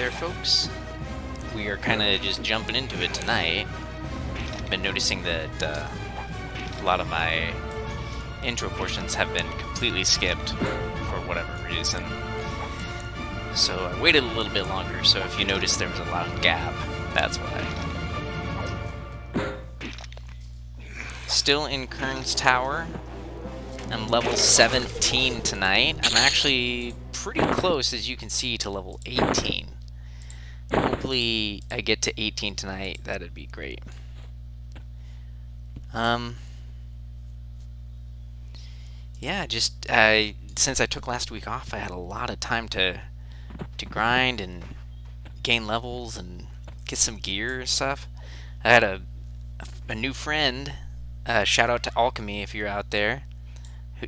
there, folks. We are kind of just jumping into it tonight. I've been noticing that a lot of my intro portions have been completely skipped for whatever reason. So I waited a little bit longer, so if you notice there was a long gap, that's why. Still in Kern's Tower. I'm level 17 tonight. I'm actually pretty close, as you can see, to level 18. Hopefully I get to 18 tonight. That'd be great. Yeah, just since I took last week off, I had a lot of time to grind and gain levels and get some gear and stuff. I had a new friend. Shout out to Alchemy if you're out there,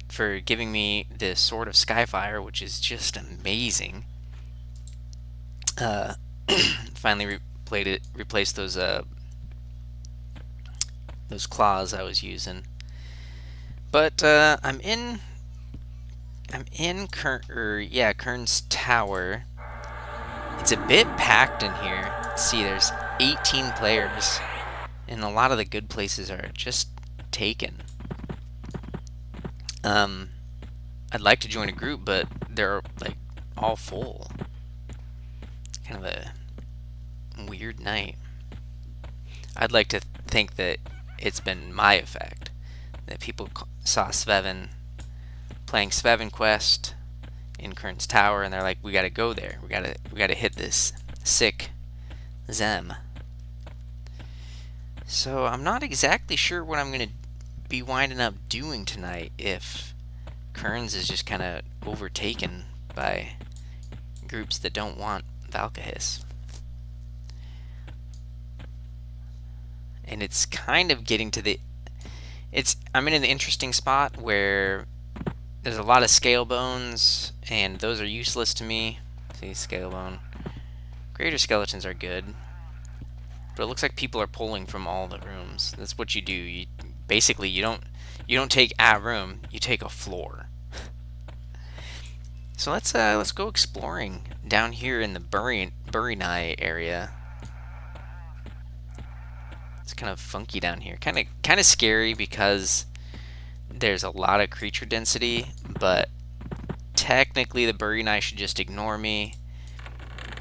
for giving me the Sword of Skyfire, which is just amazing. Finally replaced those claws I was using. But I'm in Kern's Tower. It's a bit packed in here. See, there's 18 players, and a lot of the good places are just taken. I'd like to join a group, but they're like all full. Kind of a weird night. I'd like to think that it's been my effect, that people saw Svevin playing SvevinQuest in Kern's Tower, and they're like, we gotta go there. We gotta hit this sick Zem. So I'm not exactly sure what I'm gonna be winding up doing tonight if Kern's is just kind of overtaken by groups that don't want Valkahis. And it's kind of getting to the... I'm in an interesting spot where there's a lot of scale bones, and those are useless to me. See, scale bone. Greater skeletons are good. But it looks like people are pulling from all the rooms. That's what you do. Basically, you don't take a room, you take a floor. So let's go exploring down here in the Burinai area. It's kind of funky down here, kind of scary because there's a lot of creature density, but technically the Burinai should just ignore me,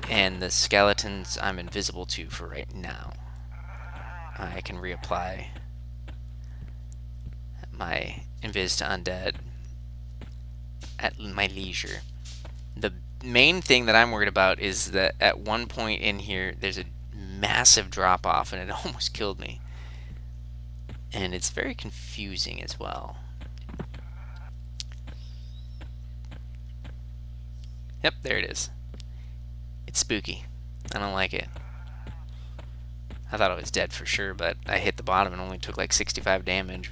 and the skeletons I'm invisible to for right now. I can reapply my invis to undead at my leisure. The main thing that I'm worried about is that at one point in here there's a massive drop off, and it almost killed me, and it's very confusing as well. Yep, there it is. It's spooky. I don't like it. I thought I was dead for sure, but I hit the bottom and only took like 65 damage.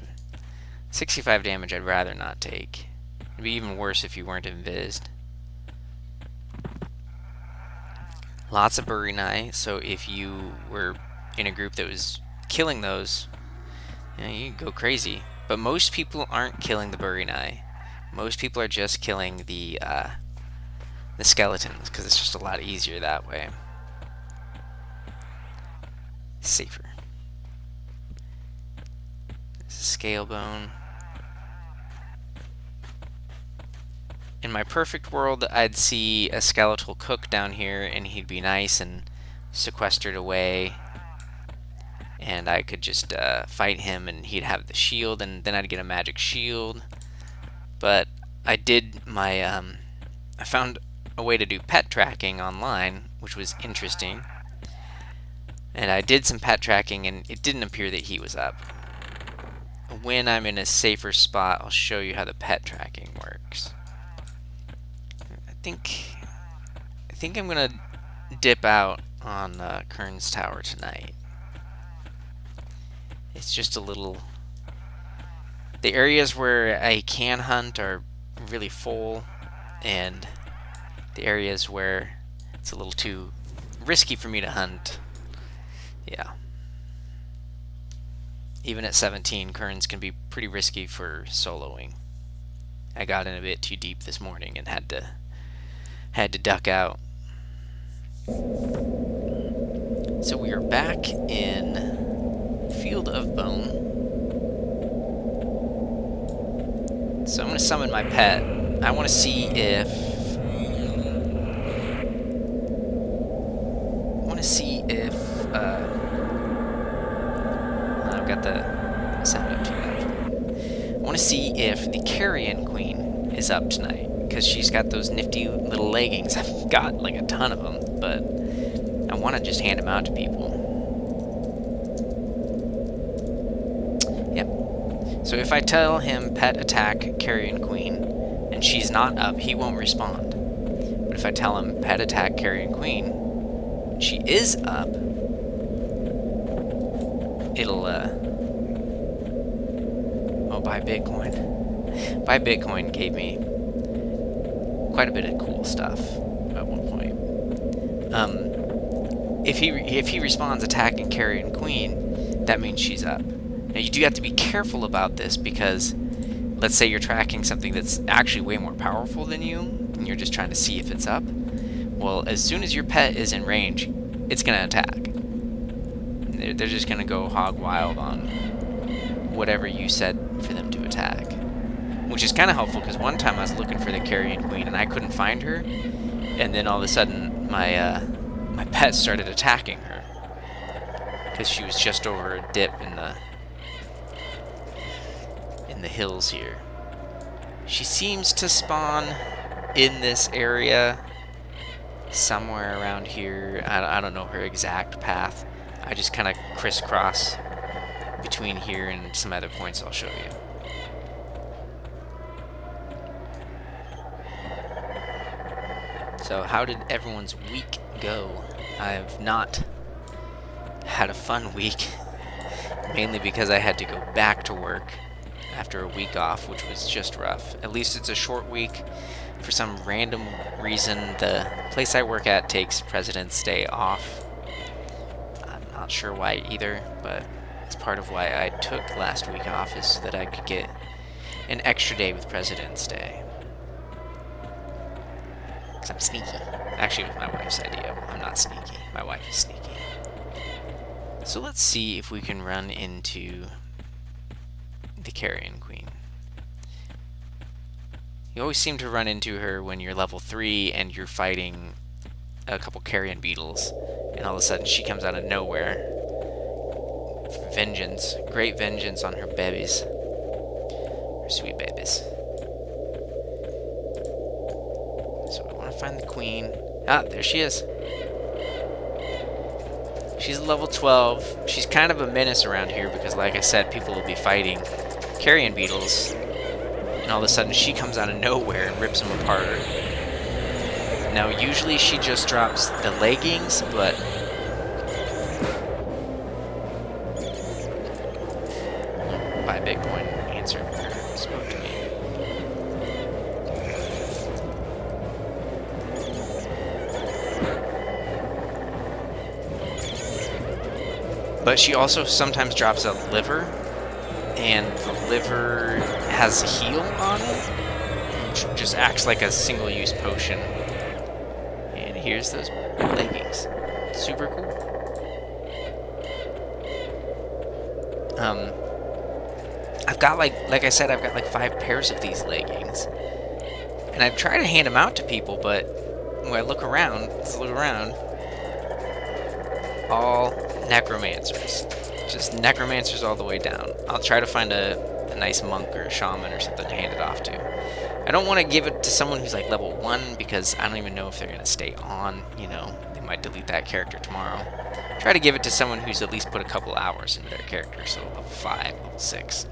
65 damage I'd rather not take. It'd be even worse if you weren't invised. Lots of Burinai, so if you were in a group that was killing those, you could go crazy. But most people aren't killing the Burinai. Most people are just killing the skeletons, because it's just a lot easier that way. Safer. There's a scale bone. In my perfect world, I'd see a skeletal cook down here, and he'd be nice and sequestered away, and I could just fight him, and he'd have the shield, and then I'd get a magic shield. But I did my I found a way to do pet tracking online, which was interesting, and I did some pet tracking, and it didn't appear that he was up. When I'm in a safer spot, I'll show you how the pet tracking works. I think I'm gonna dip out on Kern's Tower tonight. It's just a little... The areas where I can hunt are really full, and the areas where it's a little too risky for me to hunt, yeah. Even at 17, Kern's can be pretty risky for soloing. I got in a bit too deep this morning and had to duck out. So we are back in Field of Bone. So I'm going to summon my pet. I want to see if... I've got the sound up too loud. I want to see if the Carrion Queen is up tonight, because she's got those nifty little leggings. I've got like a ton of them, but I want to just hand them out to people. Yep. So if I tell him pet attack Carrion Queen, and she's not up, he won't respond. But if I tell him pet attack Carrion Queen, and she is up, it'll, oh, buy Bitcoin. Buy Bitcoin gave me quite a bit of cool stuff at one point. If he responds attacking Carrion Queen, that means she's up. Now you do have to be careful about this, because let's say you're tracking something that's actually way more powerful than you, and you're just trying to see if it's up. Well, as soon as your pet is in range, it's going to attack. They're just going to go hog wild on whatever you said for them to attack. Which is kind of helpful, because one time I was looking for the Carrion Queen and I couldn't find her, and then all of a sudden my pet started attacking her, because she was just over a dip in the hills here. She seems to spawn in this area somewhere around here. I don't know her exact path. I just kind of crisscross between here and some other points I'll show you. So how did everyone's week go? I've not had a fun week, mainly because I had to go back to work after a week off, which was just rough. At least it's a short week. For some random reason, the place I work at takes President's Day off. I'm not sure why either, but it's part of why I took last week off, is so that I could get an extra day with President's Day. Because I'm sneaky. Actually, it was my wife's idea. I'm not sneaky. My wife is sneaky. So let's see if we can run into the Carrion Queen. You always seem to run into her when you're level 3 and you're fighting a couple carrion beetles, and all of a sudden she comes out of nowhere. Vengeance. Great vengeance on her babies. Her sweet babies. So we want to find the queen. Ah, there she is. She's level 12. She's kind of a menace around here because, like I said, people will be fighting carrion beetles, and all of a sudden she comes out of nowhere and rips them apart. Now, usually she just drops the leggings, but buy Bitcoin answered or spoke to me. But she also sometimes drops a liver, and the liver has a heal on it, which just acts like a single-use potion. And here's those leggings. Super cool. I've got like I said, I've got like 5 pairs of these leggings, and I've tried to hand them out to people, but when I look around, all necromancers. Just necromancers all the way down. I'll try to find a nice monk or a shaman or something to hand it off to. I don't want to give it to someone who's like level 1, because I don't even know if they're going to stay on, you know. They might delete that character tomorrow. Try to give it to someone who's at least put a couple hours into their character, so level 5, level 6.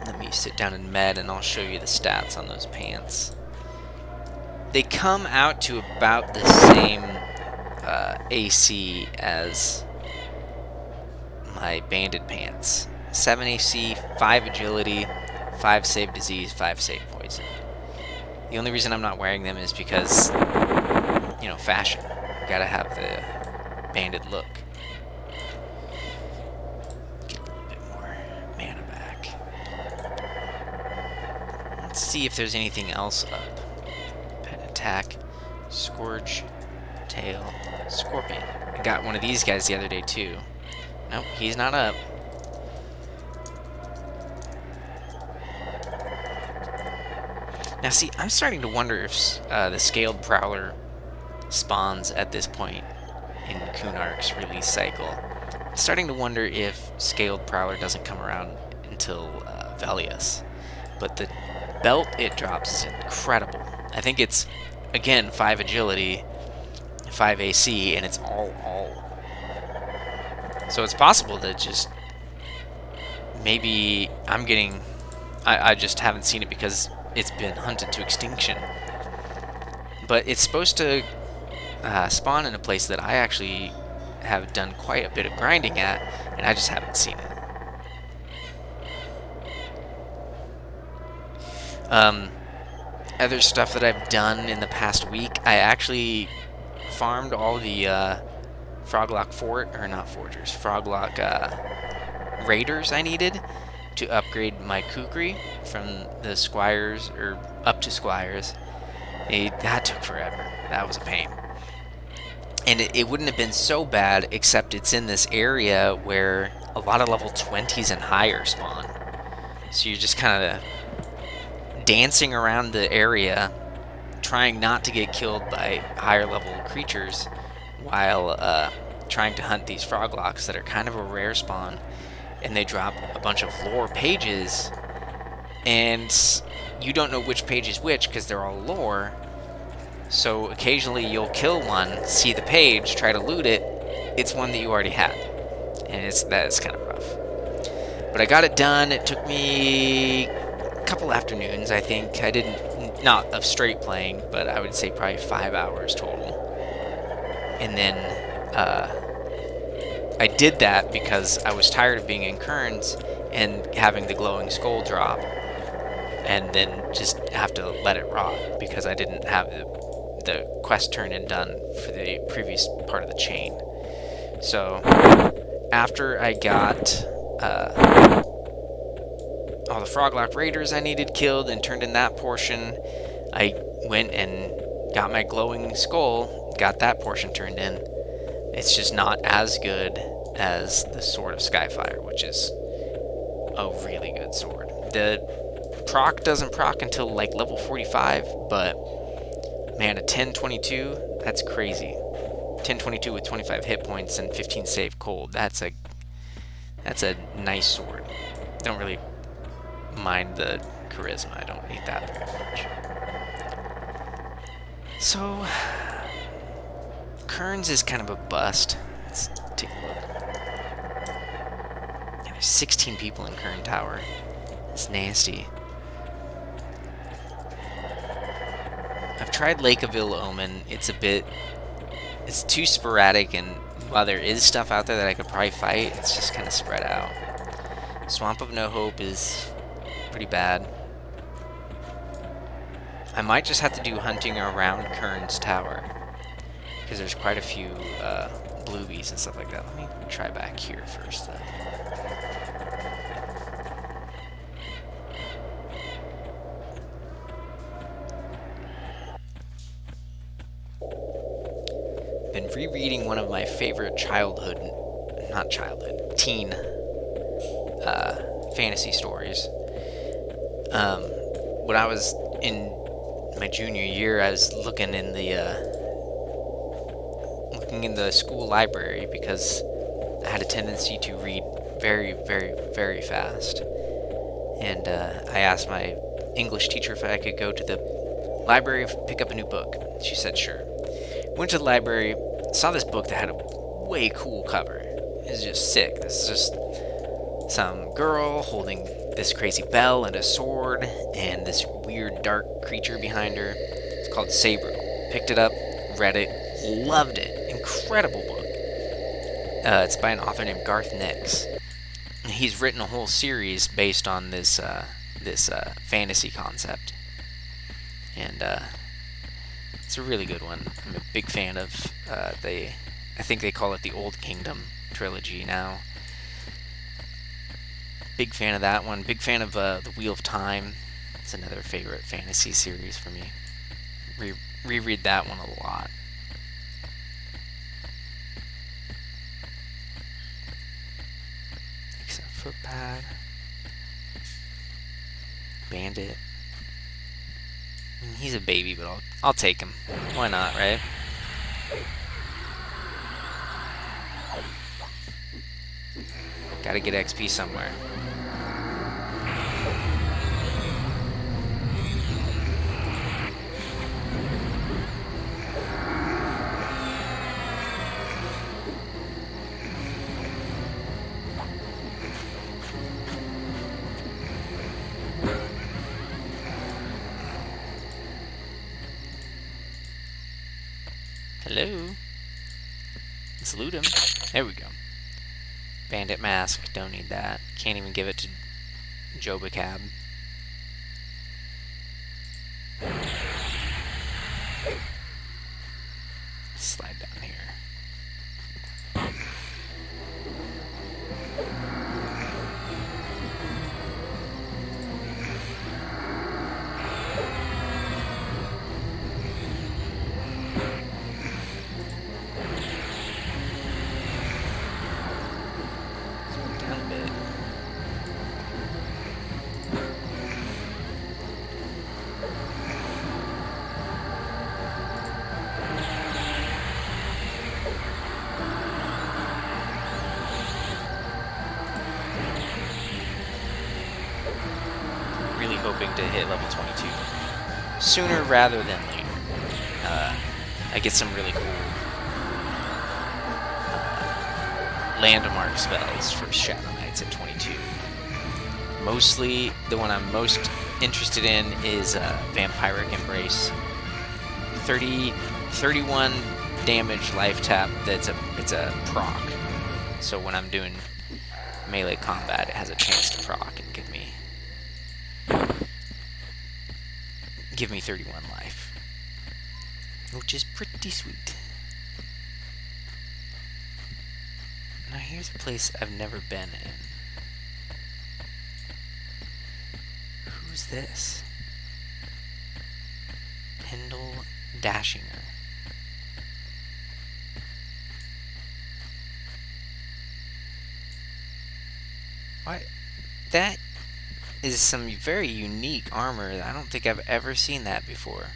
Let me sit down and med, and I'll show you the stats on those pants. They come out to about the same AC as my banded pants. 7 AC, 5 agility, 5 save disease, 5 save poison. The only reason I'm not wearing them is because, you know, fashion. Gotta have the banded look. Get a little bit more mana back. Let's see if there's anything else up. attack, Scourge, Tail, Scorpion. I got one of these guys the other day too. Nope, he's not up. Now see, I'm starting to wonder if the Scaled Prowler spawns at this point in Kunark's release cycle. I'm starting to wonder if Scaled Prowler doesn't come around until Velius. But the belt it drops is incredible. I think it's, again, 5 agility, 5 AC, and it's all. So it's possible that just maybe I'm getting... I just haven't seen it because it's been hunted to extinction. But it's supposed to spawn in a place that I actually have done quite a bit of grinding at, and I just haven't seen it. Other stuff that I've done in the past week, I actually farmed all the Froglock Froglock raiders I needed to upgrade my Kukri from the Squires, or up to Squires. That took forever. That was a pain. And it wouldn't have been so bad, except it's in this area where a lot of level 20s and higher spawn. So you're just kind of dancing around the area, trying not to get killed by higher level creatures, while trying to hunt these Froglocks that are kind of a rare spawn. And they drop a bunch of lore pages, and you don't know which page is which because they're all lore. So occasionally you'll kill one, see the page, try to loot it, it's one that you already had. And that's kind of rough. But I got it done. It took me a couple afternoons, I think. I didn't, not of straight playing, but I would say probably 5 hours total. And then I did that because I was tired of being in Kern's and having the glowing skull drop, and then just have to let it rot because I didn't have the quest turn in done for the previous part of the chain. So after I got all the Froglock Raiders I needed killed and turned in that portion, I went and got my glowing skull, got that portion turned in. It's just not as good as the Sword of Skyfire, which is a really good sword. The proc doesn't proc until like level 45, but man, a 1022, that's crazy. 1022 with 25 hit points and 15 save cold. That's a nice sword. Don't really mind the charisma. I don't need that very much. So Kern's is kind of a bust. Let's take a look. And there's 16 people in Kern Tower. It's nasty. I've tried Lake of Ill Omen. It's too sporadic, and while there is stuff out there that I could probably fight, it's just kind of spread out. Swamp of No Hope is pretty bad. I might just have to do hunting around Kern's Tower, because there's quite a few bluebies and stuff like that. Let me try back here first, though. Been rereading one of my favorite teen fantasy stories. When I was in my junior year, I was looking in the school library because I had a tendency to read very, very, very fast. And I asked my English teacher if I could go to the library and pick up a new book. She said sure. Went to the library, saw this book that had a way cool cover. It was just sick. This is just some girl holding this crazy bell and a sword and this weird dark creature behind her. It's called Sabriel. Picked it up, read it, loved it. Incredible book. It's by an author named Garth Nix. He's written a whole series based on this fantasy concept, and it's a really good one. I'm a big fan of I think they call it the Old Kingdom trilogy now. Big fan of that one. Big fan of the Wheel of Time. It's another favorite fantasy series for me. reread that one a lot. Except footpad. Bandit. He's a baby, but I'll take him. Why not, right? Gotta get XP somewhere. Hello? Let's loot him. There we go. Bandit mask, don't need that. Can't even give it to Jobacab. Slide down here. Hoping to hit level 22 sooner rather than later. I get some really cool landmark spells for Shadow Knights at 22. Mostly, the one I'm most interested in is Vampiric Embrace. 31 damage life tap. It's a proc. So when I'm doing melee combat, it has a chance to proc and give me 31 life, which is pretty sweet. Now here's a place I've never been in. Who's this? Pendle Dashinger. What? That is some very unique armor. I don't think I've ever seen that before.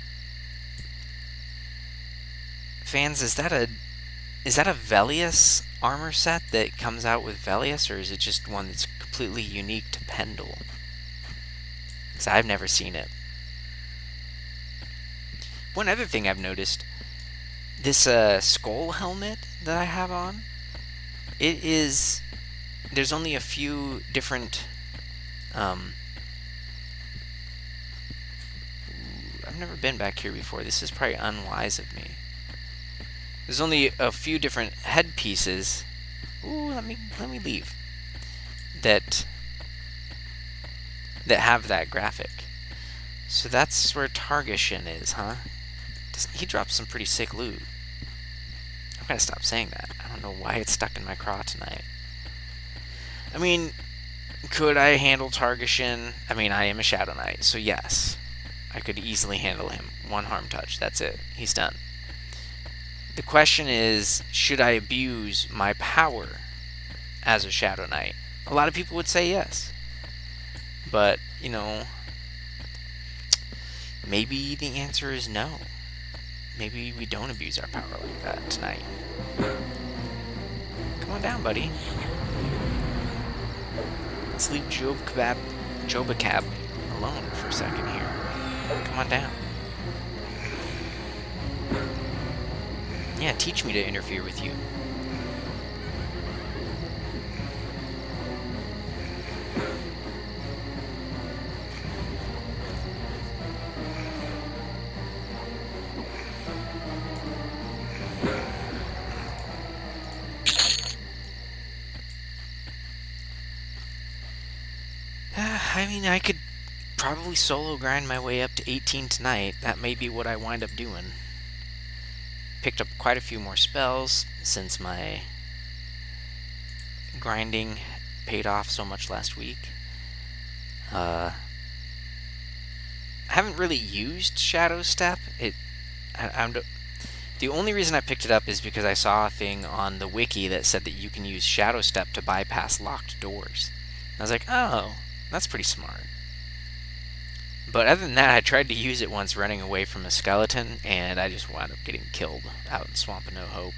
Fans, is that a Velius armor set that comes out with Velius, or is it just one that's completely unique to Pendle? Because I've never seen it. One other thing I've noticed, this skull helmet that I have on, there's only a few different I've never been back here before. This is probably unwise of me. There's only a few different headpieces. Ooh, let me leave. That have that graphic. So that's where Targashin is, huh? He drops some pretty sick loot. I've got to stop saying that. I don't know why it's stuck in my craw tonight. I mean, could I handle Targashin? I mean, I am a Shadow Knight, so yes. I could easily handle him. One harm touch, that's it. He's done. The question is, should I abuse my power as a Shadow Knight? A lot of people would say yes. But, you know, maybe the answer is no. Maybe we don't abuse our power like that tonight. Come on down, buddy. Let's leave Jobacab alone for a second here. Come on down. Yeah, teach me to interfere with you. I mean, I could probably solo grind my way up to 18 tonight. That may be what I wind up doing. Picked up quite a few more spells since my grinding paid off so much last week. I haven't really used Shadow Step. The only reason I picked it up is because I saw a thing on the wiki that said that you can use Shadow Step to bypass locked doors. I was like, oh, that's pretty smart. But other than that, I tried to use it once running away from a skeleton, and I just wound up getting killed out in Swamp of No Hope.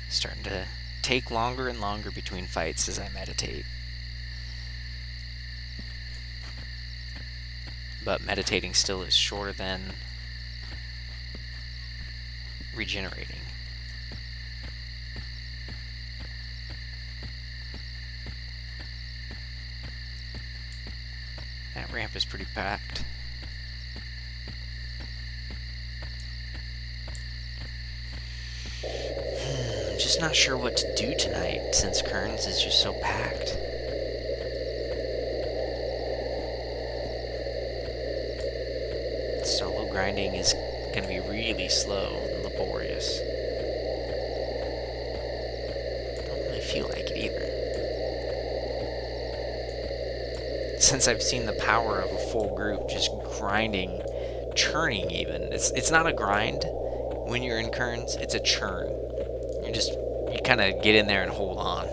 Starting to take longer and longer between fights as I meditate. But meditating still is shorter than regenerating. That ramp is pretty packed. I'm just not sure what to do tonight since Kearns is just so packed. Solo grinding is going to be really slow and laborious. Don't really feel like it either. Since I've seen the power of a full group just grinding, churning even. It's not a grind when you're in Kearns, it's a churn. You kind of get in there and hold on.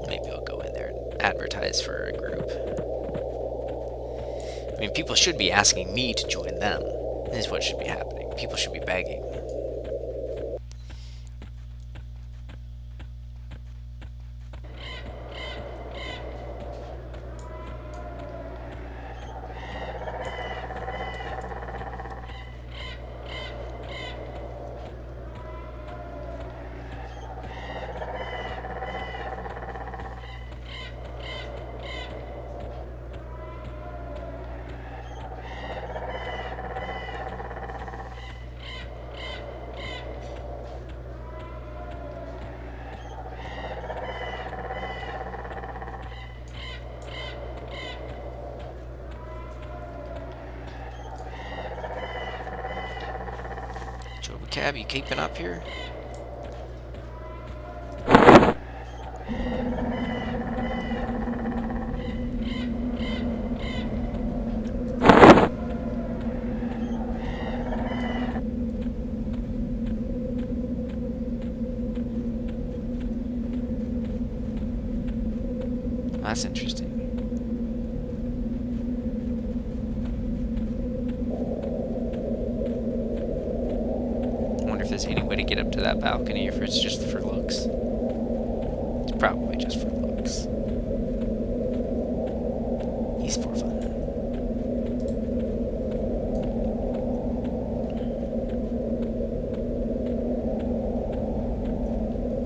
Maybe I'll go in there and advertise for a group. I mean, people should be asking me to join them. This is what should be happening. People should be begging. Cab, you keeping up here? That's interesting. If there's any way to get up to that balcony, or if it's just for looks. It's probably just for looks. He's for fun.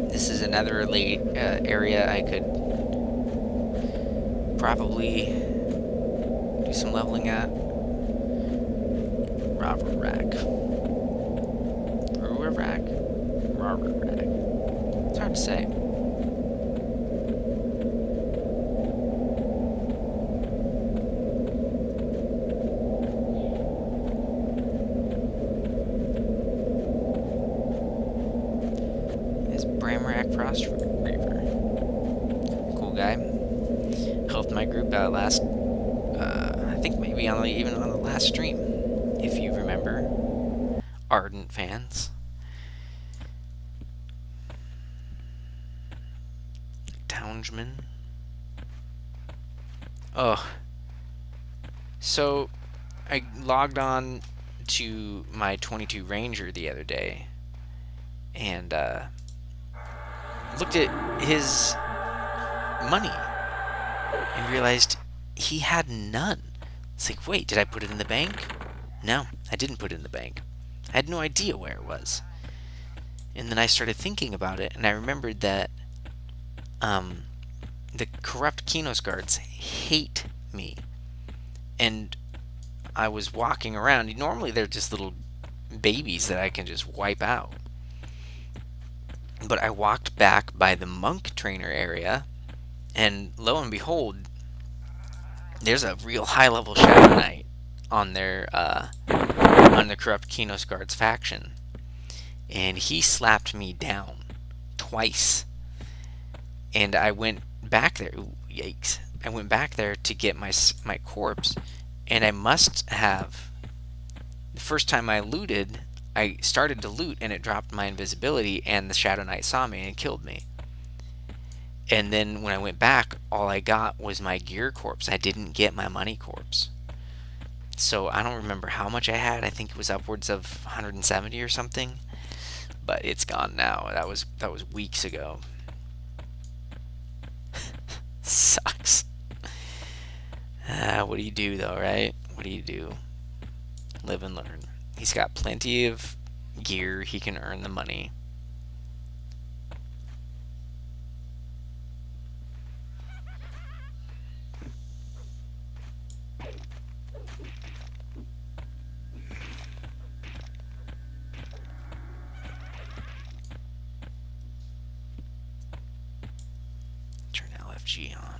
This is another area I could probably do some leveling at. Robber Rack. Rack? Robert Rack. It's hard to say. Is Bramrack Frost Reaver. Cool guy. Helped my group out last, I think maybe even on the last stream, if you remember. Ardent fans. Townsman. Oh. So, I logged on to my 22 Ranger the other day and looked at his money and realized he had none. It's like, wait, did I put it in the bank? No, I didn't put it in the bank. I had no idea where it was. And then I started thinking about it, and I remembered that the corrupt Kinos guards hate me. And I was walking around. Normally they're just little babies that I can just wipe out. But I walked back by the monk trainer area, and lo and behold, there's a real high-level Shadow Knight on their on the corrupt Kinos Guard's faction, and he slapped me down twice. And I went back there. Ooh, yikes! I went back there to get my corpse, and I must have. The first time I looted, I started to loot, and it dropped my invisibility, and the Shadow Knight saw me and killed me. And then when I went back, all I got was my gear corpse. I didn't get my money corpse. So I don't remember how much I had. I think it was upwards of 170 or something. But it's gone now. That was weeks ago. Sucks. What do you do though, right? What do you do? Live and learn. He's got plenty of gear. He can earn the money. Turn LFG on.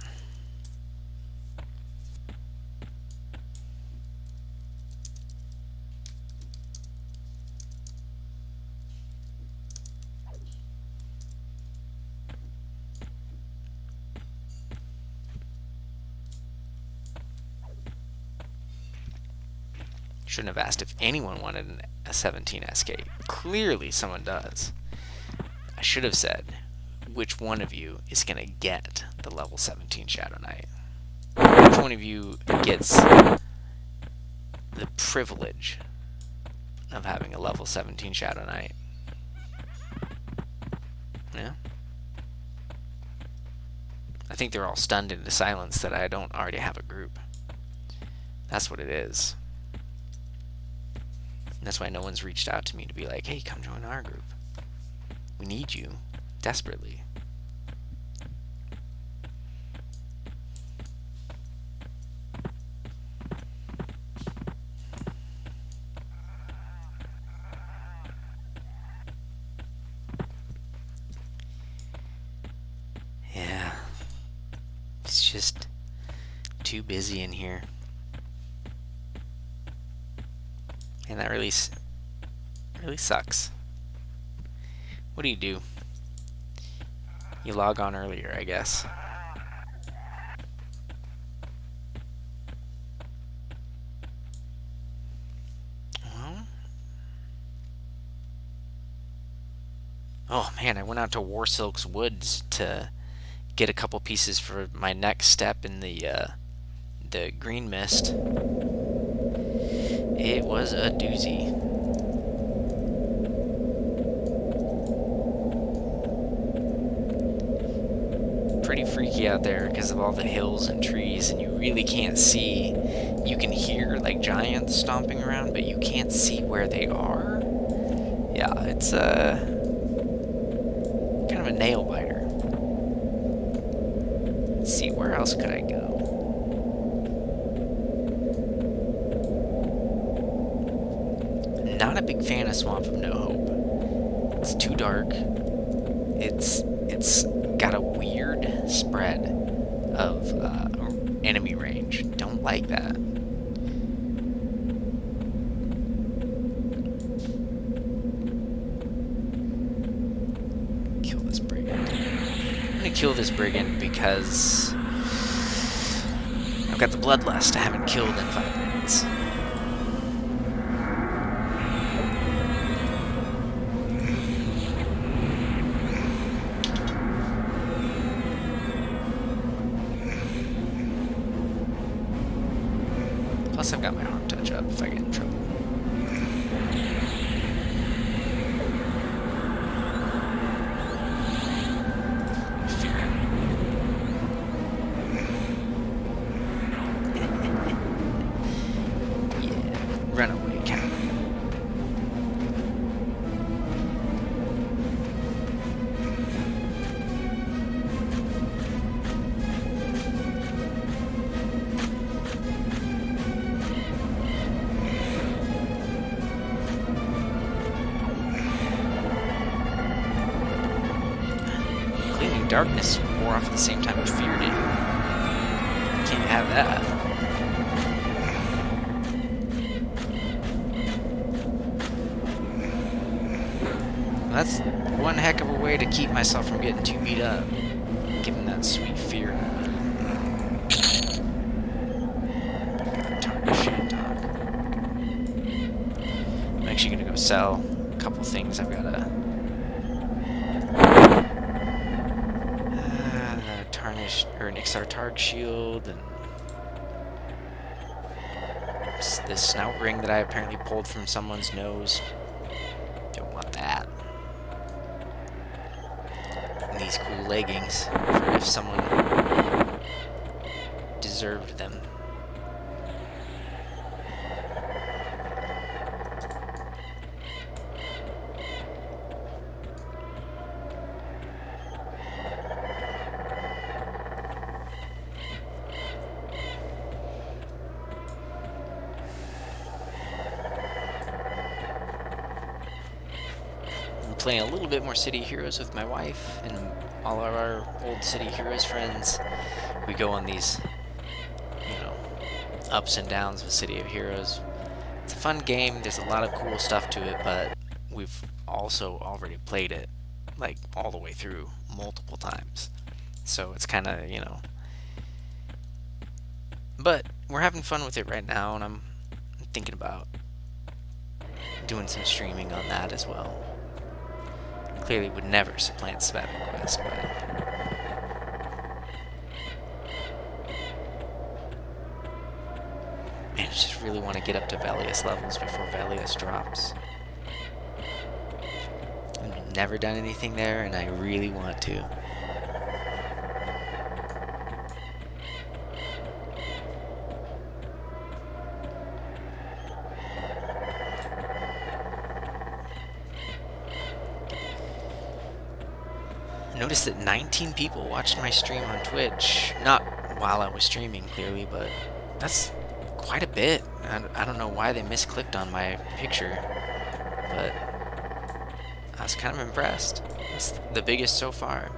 Shouldn't have asked if anyone wanted a 17 SK. Clearly someone does. I should have said, which one of you is going to get the level 17 Shadow Knight? Which one of you gets the privilege of having a level 17 Shadow Knight? Yeah? I think they're all stunned into silence that I don't already have a group. That's what it is. And that's why no one's reached out to me to be like, hey, come join our group. We need you desperately. Yeah. It's just too busy in here. And that really sucks. What do you do? You log on earlier, I guess. Well. Oh man, I went out to Warsilk's Woods to get a couple pieces for my next step in the green mist. It was a doozy. Pretty freaky out there because of all the hills and trees, and you really can't see. You can hear like giants stomping around, but you can't see where they are. Yeah, it's kind of a nail biter. Let's see, where else could I go? Not a big fan of Swamp of No Hope. It's too dark. It's got a weird spread of enemy range. Don't like that. Kill this brigand. I'm gonna kill this brigand because I've got the bloodlust I haven't killed in 5 minutes. Plus I've got my arm touch up if I get in trouble. Yeah, runaway cat. Darkness wore off at the same time as fear did. Can't have that. That's one heck of a way to keep myself from getting too beat up. Given that sweet fear. I'm actually gonna go sell a couple things. I've got a tarnished or an XR Targ shield and this snout ring that I apparently pulled from someone's nose. Don't want that. And these cool leggings for if someone deserved them. Playing a little bit more City Heroes with my wife and all of our old City Heroes friends. We go on these, you know, ups and downs with City of Heroes. It's a fun game. There's a lot of cool stuff to it, but we've also already played it like all the way through multiple times. So it's kind of, you know. But we're having fun with it right now, and I'm thinking about doing some streaming on that as well. Clearly would never supplant SvevinQuest, but man, I just really want to get up to Valius levels before Valius drops. I've never done anything there, and I really want to. Noticed that 19 people watched my stream on Twitch. Not while I was streaming, clearly, but that's quite a bit. I don't know why they misclicked on my picture, but I was kind of impressed. That's the biggest so far.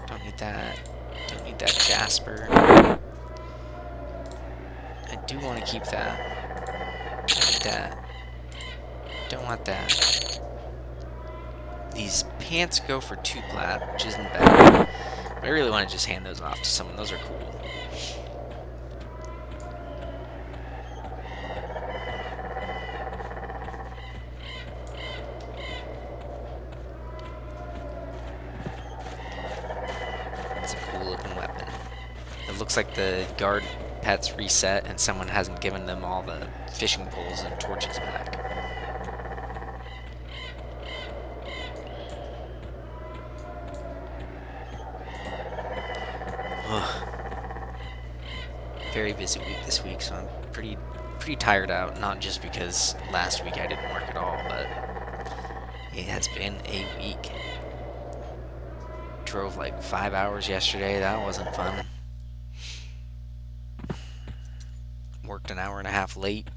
Don't need that. Don't need that Jasper. I do want to keep that. Don't need that. Don't want that. These pants go for 2 plat, which isn't bad. But I really want to just hand those off to someone. Those are cool. It's a cool looking weapon. It looks like the guard pets reset and someone hasn't given them all the fishing poles and torches back. Very busy week this week, so I'm pretty tired out. Not just because last week I didn't work at all, but it has been a week. Drove like 5 hours yesterday. That wasn't fun. Worked an hour and a half late.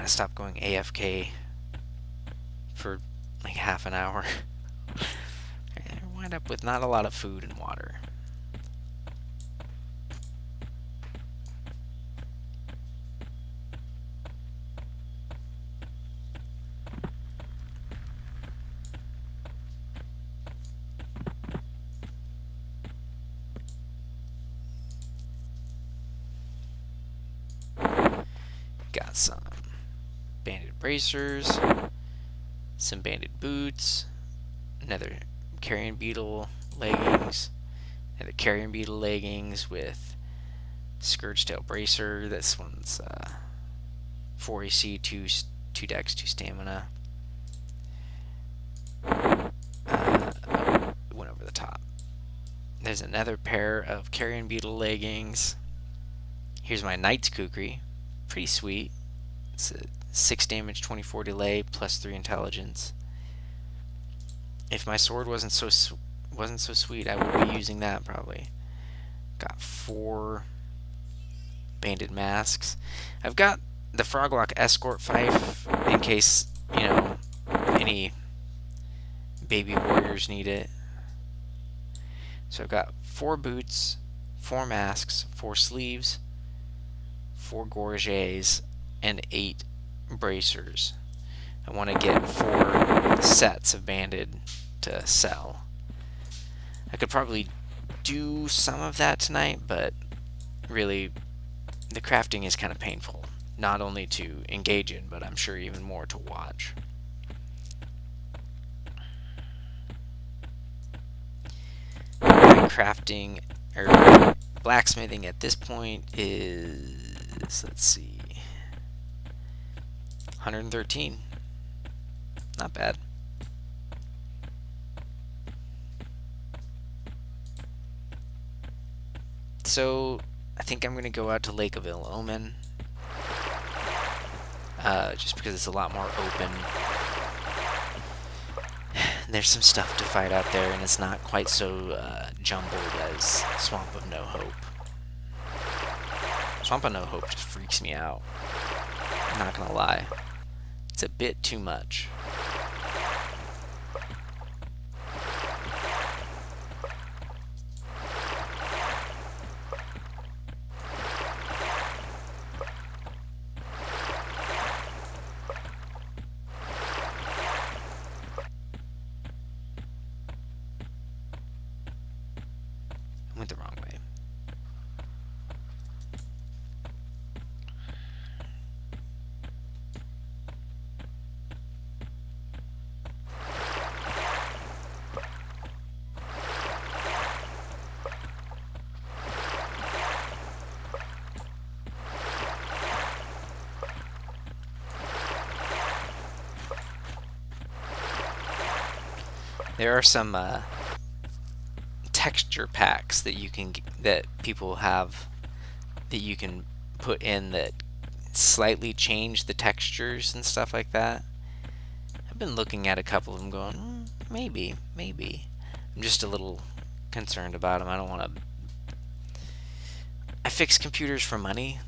Stop going AFK for like half an hour. I wind up with not a lot of food and water. Got some banded bracers, some banded boots, another carrion beetle leggings, another carrion beetle leggings with scourge tail bracer. This one's 4 AC, 2 dex, 2 stamina. It went over the top. There's another pair of carrion beetle leggings. Here's my knight's kukri. Pretty sweet. It's a 6 damage, 24 delay, plus 3 intelligence. If my sword wasn't so sweet, I would be using that probably. Got 4 banded masks. I've got the Froglock Escort Fife in case, you know, any baby warriors need it. So I've got 4 boots, 4 masks, 4 sleeves, 4 gorgets, and 8 bracers. I want to get 4 sets of banded to sell. I could probably do some of that tonight, but really the crafting is kind of painful. Not only to engage in, but I'm sure even more to watch. My crafting, or blacksmithing at this point is, let's see, 113. Not bad. So I think I'm going to go out to Lake of Ill Omen, just because it's a lot more open. There's some stuff to fight out there, and it's not quite so jumbled as Swamp of No Hope. Swamp of No Hope just freaks me out. I'm not gonna lie. It's a bit too much. I went the wrong way. There are some texture packs that you can that people have that you can put in that slightly change the textures and stuff like that. I've been looking at a couple of them going, maybe. I'm just a little concerned about them. I don't want to. I fix computers for money,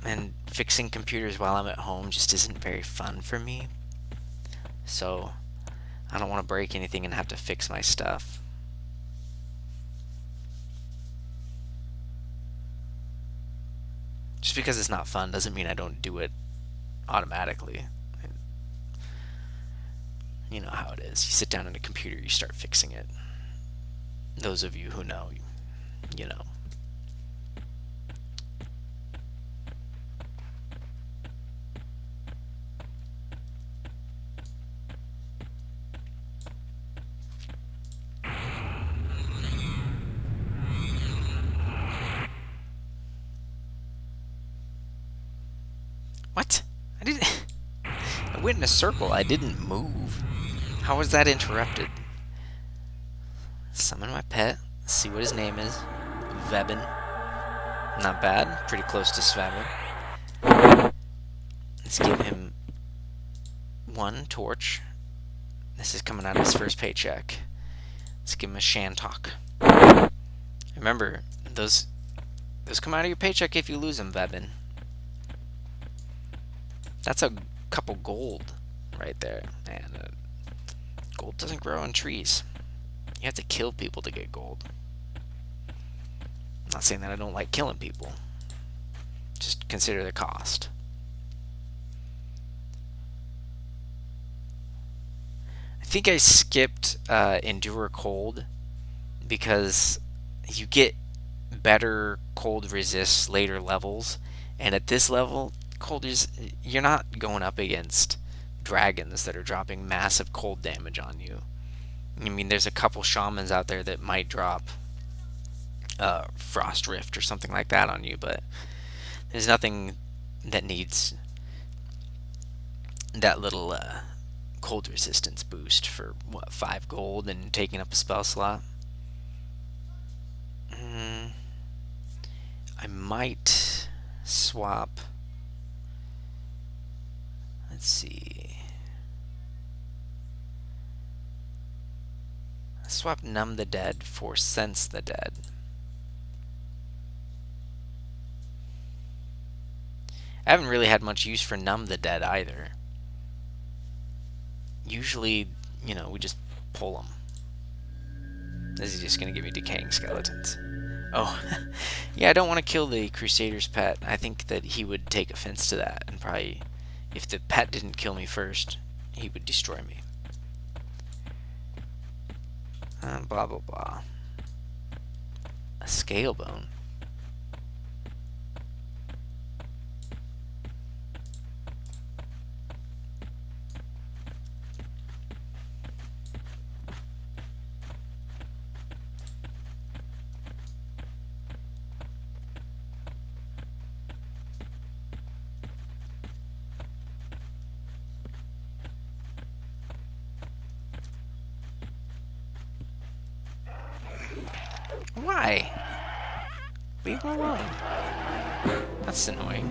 and fixing computers while I'm at home just isn't very fun for me. So I don't want to break anything and have to fix my stuff. Just because it's not fun doesn't mean I don't do it automatically. You know how it is. You sit down on a computer, you start fixing it. Those of you who know, you know. What? I didn't. I went in a circle. I didn't move. How was that interrupted? Summon my pet. See what his name is. Vebin. Not bad. Pretty close to Svevin. Let's give him 1 torch. This is coming out of his first paycheck. Let's give him a Shantok. Remember, those come out of your paycheck if you lose them, Vebin. That's a couple gold right there. And gold doesn't grow on trees. You have to kill people to get gold. I'm not saying that I don't like killing people. Just consider the cost. I think I skipped Endure Cold because you get better cold resists later levels, and at this level, cold is, you're not going up against dragons that are dropping massive cold damage on you. I mean, there's a couple shamans out there that might drop Frost Rift or something like that on you, but there's nothing that needs that little cold resistance boost for, what, 5 gold and taking up a spell slot. I might swap. Let's see. Swap Numb the Dead for Sense the Dead. I haven't really had much use for Numb the Dead either. Usually, you know, we just pull them. This is just going to give me decaying skeletons. Oh, yeah, I don't want to kill the Crusader's pet. I think that he would take offense to that, and probably, if the pet didn't kill me first, he would destroy me. Blah, blah, blah. A scale bone. Why? Leave him alone. That's annoying.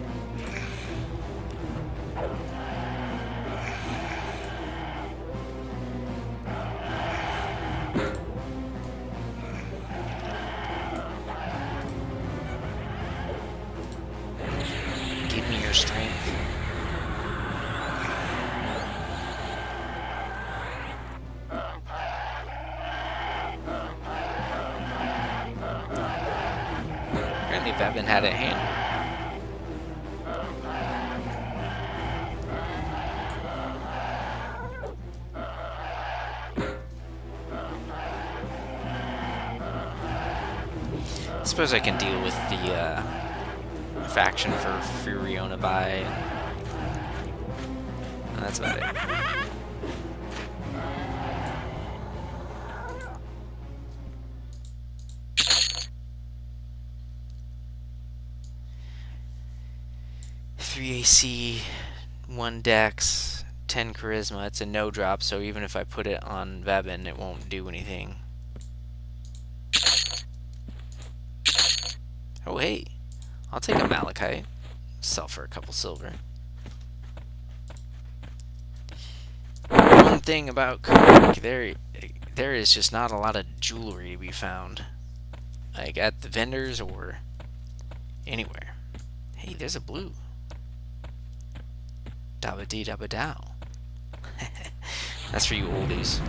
Give me your strength. Apparently Vebin had it handled. I suppose I can deal with the faction for Furiona by, and that's about it. AC, 1 Dex, 10 Charisma. It's a no drop, so even if I put it on Vebin, it won't do anything. Oh, hey. I'll take a Malachite. Sell for a couple silver. One thing about Kurik, there is just not a lot of jewelry to be found. Like at the vendors or anywhere. Hey, there's a blue. Dabba dee dabba dow. That's for you oldies.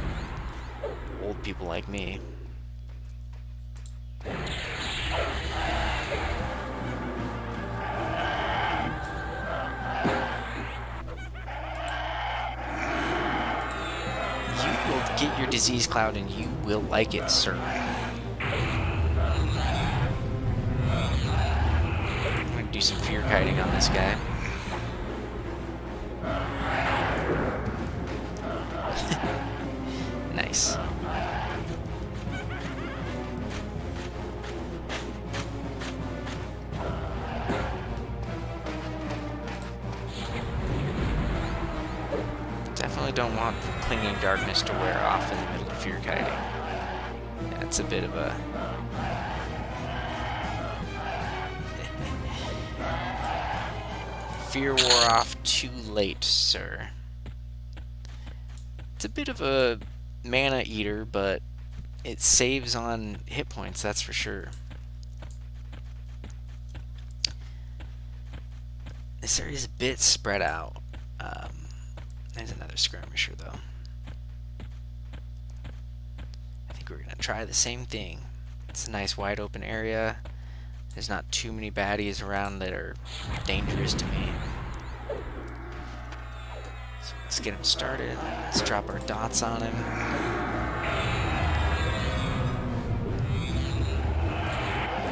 Old people like me. You will get your disease cloud and you will like it, sir. I'm gonna do some fear kiting on this guy. Nice. Definitely don't want Clinging Darkness to wear off in the middle of fear kiting. That's a bit of a... Fear wore off too late, sir. It's a bit of a mana eater, but it saves on hit points, that's for sure. This area is a bit spread out. There's another skirmisher, though. I think we're going to try the same thing. It's a nice wide open area. There's not too many baddies around that are dangerous to me. So let's get him started. Let's drop our dots on him.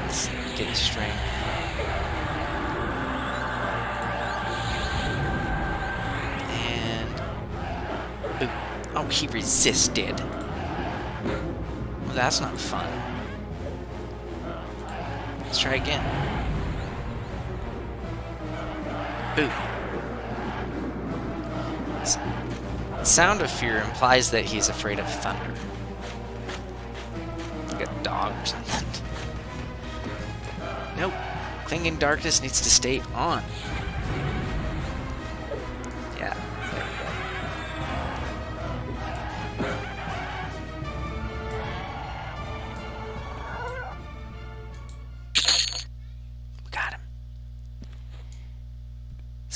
Let's get his strength. And... Ooh. Oh, he resisted. Well, that's not fun. Let's try again. Ooh. Sound of Fear implies that he's afraid of thunder. Like a dog or something. Nope. Clinging Darkness needs to stay on. Yeah, there we go. We got him.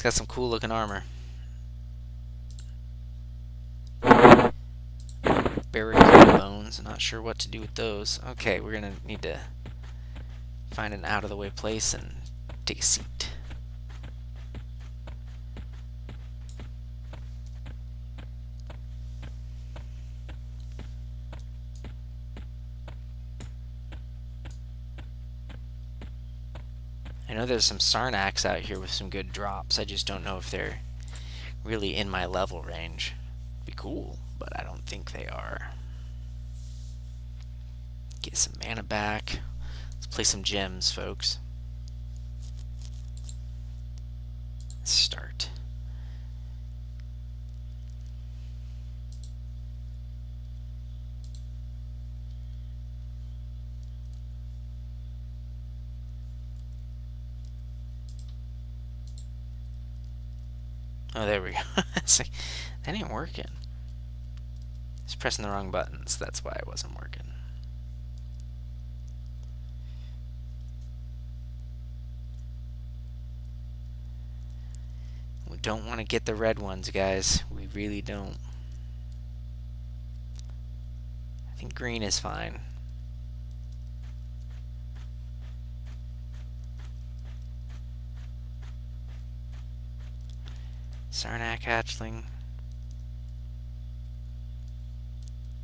It's got some cool looking armor. Barracuda bones. Not sure what to do with those. Okay, we're gonna need to find an out of the way place and take a seat. I know there's some Sarnax out here with some good drops. I just don't know if they're really in my level range. Be cool, but I don't think they are. Get some mana back. Let's play some gems, folks. Let's start. Oh, there we go. It's like, that ain't working. Just pressing the wrong buttons. That's why it wasn't working. We don't want to get the red ones, guys. We really don't. I think green is fine. Sarnak hatchling.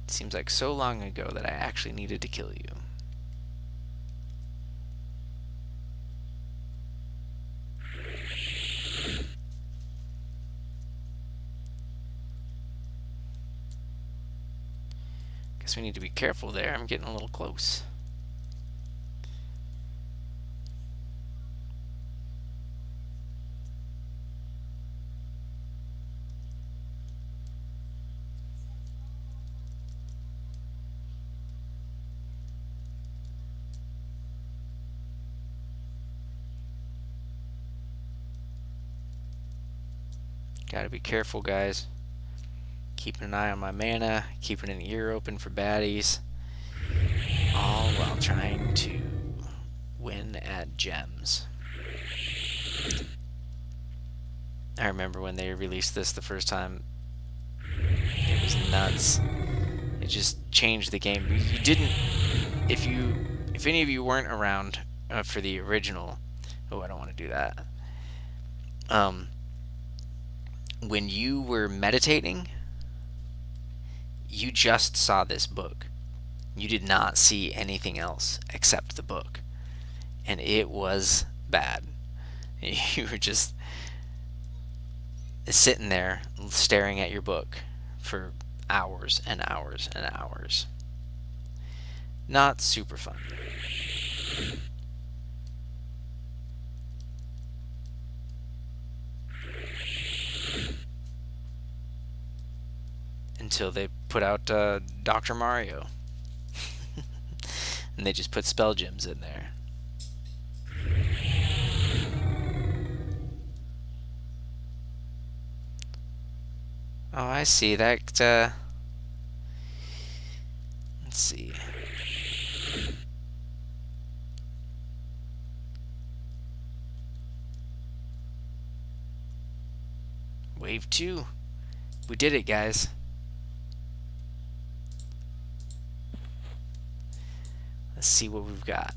Seems like so long ago that I actually needed to kill you. Guess we need to be careful there. I'm getting a little close. Gotta be careful, guys. Keeping an eye on my mana, keeping an ear open for baddies, all while trying to win at gems. I remember when they released this the first time. It was nuts. It just changed the game. You didn't, if any of you weren't around for the original, oh, I don't want to do that. When you were meditating, you just saw this book. You did not see anything else except the book. And it was bad. You were just sitting there staring at your book for hours and hours and hours. Not super fun. Until they put out Dr. Mario. And they just put spell gems in there. Oh, I see. That, let's see. Wave 2. We did it, guys. Let's see what we've got.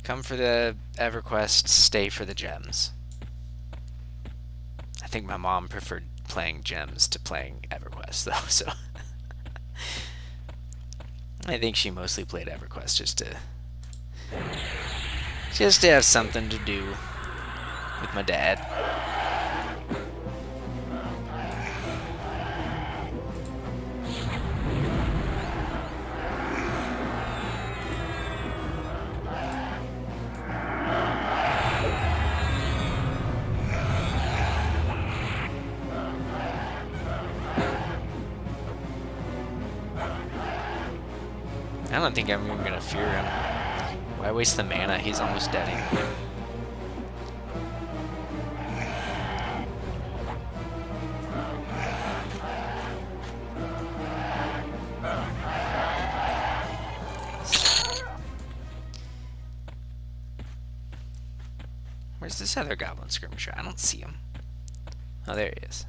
Come for the EverQuest, stay for the gems. I think my mom preferred playing gems to playing EverQuest, though, so I think she mostly played EverQuest just to have something to do with my dad. I don't think I'm even gonna fear him. Why waste the mana? He's almost dead anyway. Where's this other goblin skirmisher? I don't see him. Oh, there he is.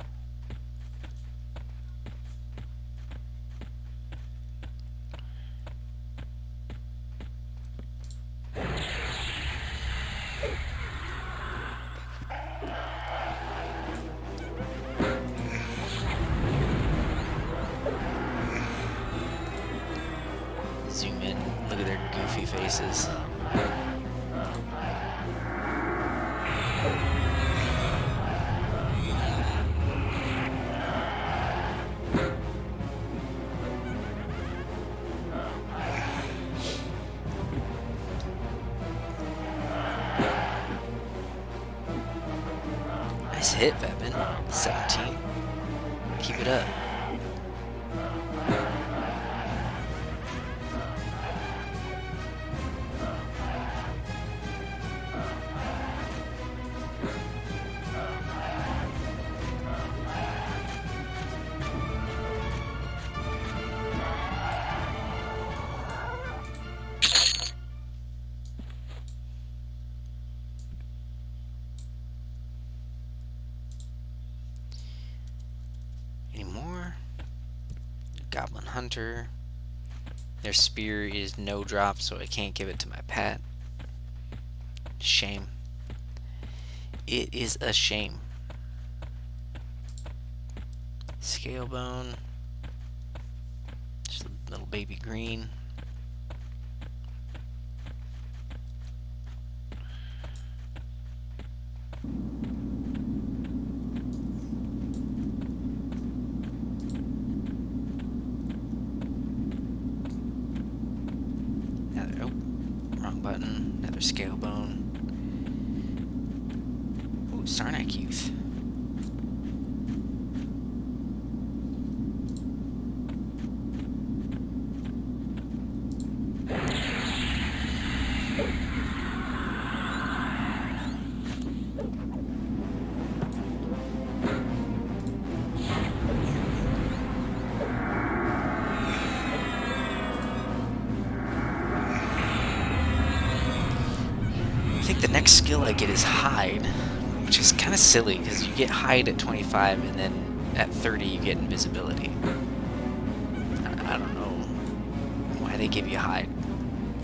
Zoom in, look at their goofy faces. Nice hit, Vebin. 17. Keep it up. Any more? Goblin Hunter. Their spear is no drop, so I can't give it to my pet. Shame. It is a shame. Scalebone. Just a little baby green. Button, another scale bone. Ooh, Sarnak Youth. I think the next skill I get is Hide, which is kind of silly because you get Hide at 25 and then at 30 you get Invisibility. I don't know why they give you Hide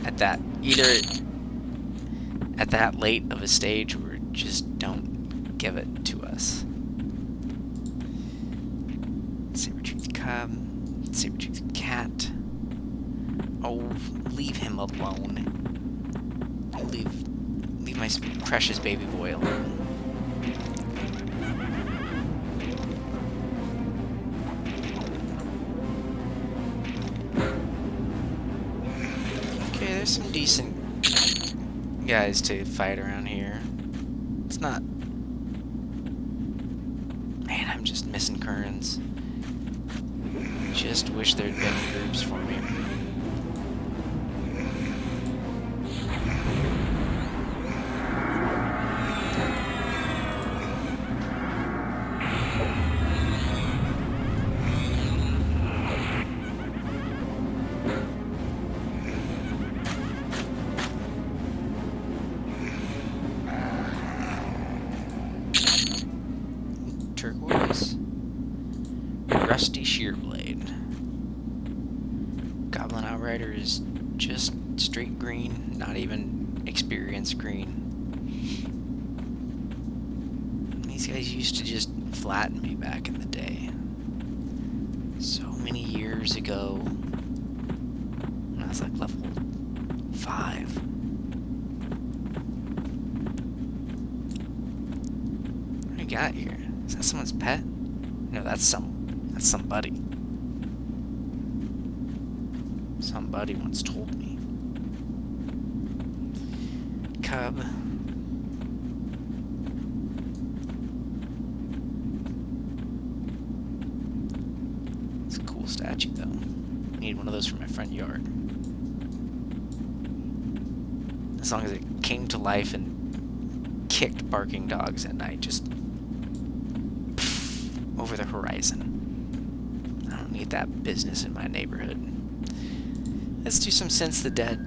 at that, either at that late of a stage or just don't give it to us. Saber-toothed cub, saber-toothed cat. Oh, leave him alone. Leave my precious baby boy alone. Okay, there's some decent guys to fight around here. It's not... Man, I'm just missing Kerns. Just wish there'd been groups for me. Turquoise. Rusty Shearblade. Goblin Outrider is just straight green, not even experience green. These guys used to just flatten me back in the day. So many years ago, when I was like level 5. What do we got here? Is that someone's pet? No, that's somebody. Somebody once told me. Cub. It's a cool statue, though. I need one of those for my front yard. As long as it came to life and kicked barking dogs at night, just over the horizon. I don't need that business in my neighborhood. Let's do some Since the Dead.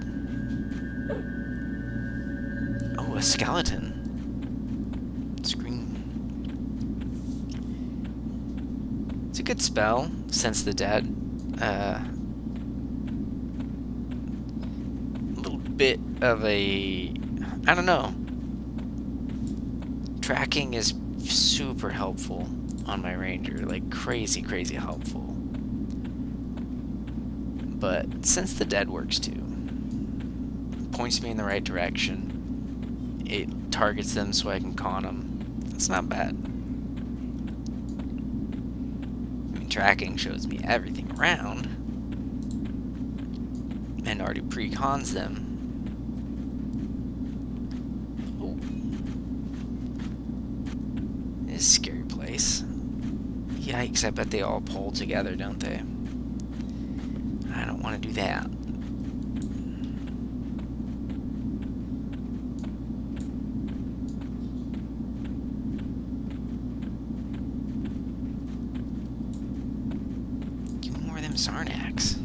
Oh, a skeleton. good spell, Sense the Dead. A little bit of a... I don't know. Tracking is super helpful on my ranger. Like, crazy, crazy helpful. But Sense the Dead works too. Points me in the right direction. It targets them so I can con them. It's not bad. I mean, tracking shows me everything around and already pre-cons them. Oh. This is a scary place. Yikes, I bet they all pull together, don't they? I don't want to do that. Give me more of them Sarnax.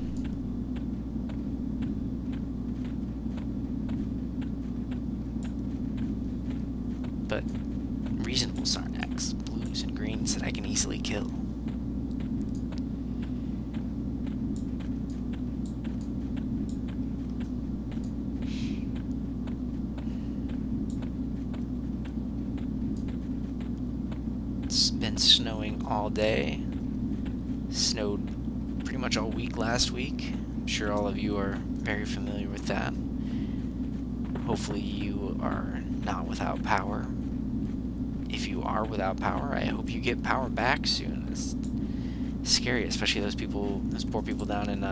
But reasonable Sarnax, blues and greens that I can easily kill. It's been snowing all day. Snowed pretty much all week last week. I'm sure all of you are very familiar with that. Hopefully you are not without power. If you are without power, I hope you get power back soon. It's scary, especially those poor people down in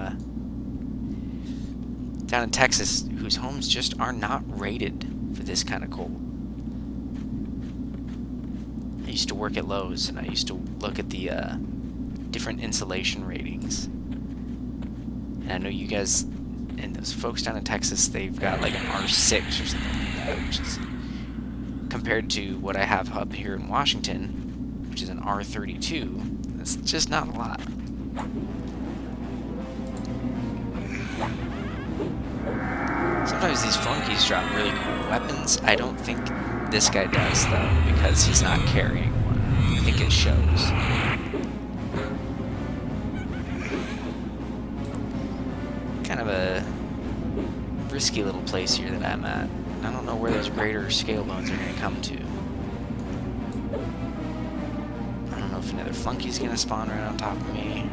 Texas whose homes just are not rated for this kind of cold. I used to work at Lowe's, and I used to look at the different insulation ratings. And I know you guys, and those folks down in Texas, they've got like an R6 or something like that, which is compared to what I have up here in Washington, which is an R32. That's just not a lot. Sometimes these flunkies drop really cool weapons. I don't think this guy does, though, because he's not carrying one. I think it shows. Kind of a risky little place here that I'm at. I don't know where those greater scale bones are going to come to. I don't know if another flunky's going to spawn right on top of me.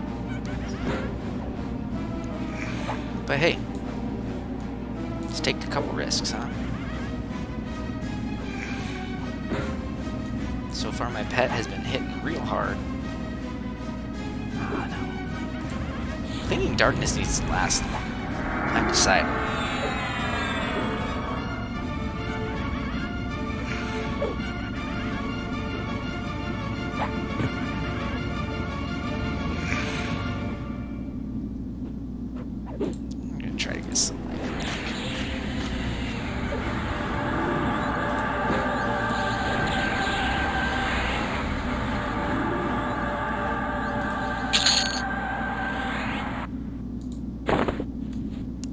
But hey, let's take a couple risks, huh? So far my pet has been hitting real hard. Ah, no. Clinging Darkness needs to last longer. I'm deciding. I'm gonna try to get some life back.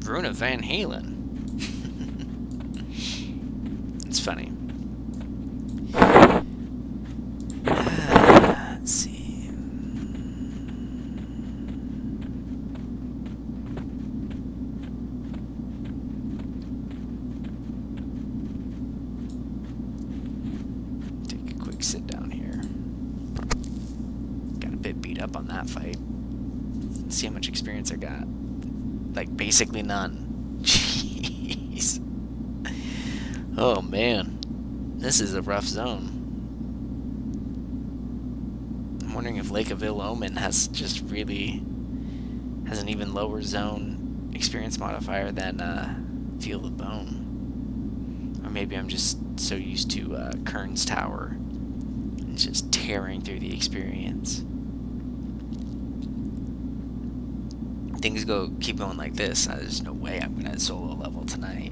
Rune of Van Halen. It's funny. Let's see. Take a quick sit down here. Got a bit beat up on that fight. Let's see how much experience I got. Like, basically none. Jeez. Oh, man. This is a rough zone. I'm wondering if Lake of Ill Omen has just really... has an even lower zone experience modifier than Field of Bone. Or maybe I'm just so used to Kern's Tower. And just tearing through the experience. Things keep going like this, there's no way I'm gonna solo level tonight.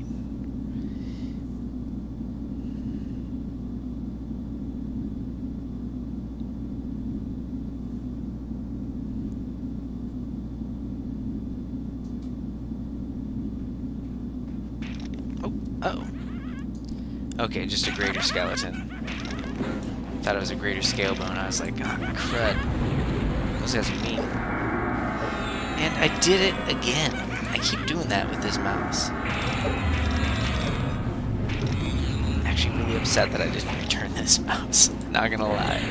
Oh. Okay, just a greater skeleton. Thought it was a greater scale bone. I was like, oh, crud. Those guys are mean. And I did it again. I keep doing that with this mouse. I'm actually really upset that I didn't return this mouse. Not gonna lie.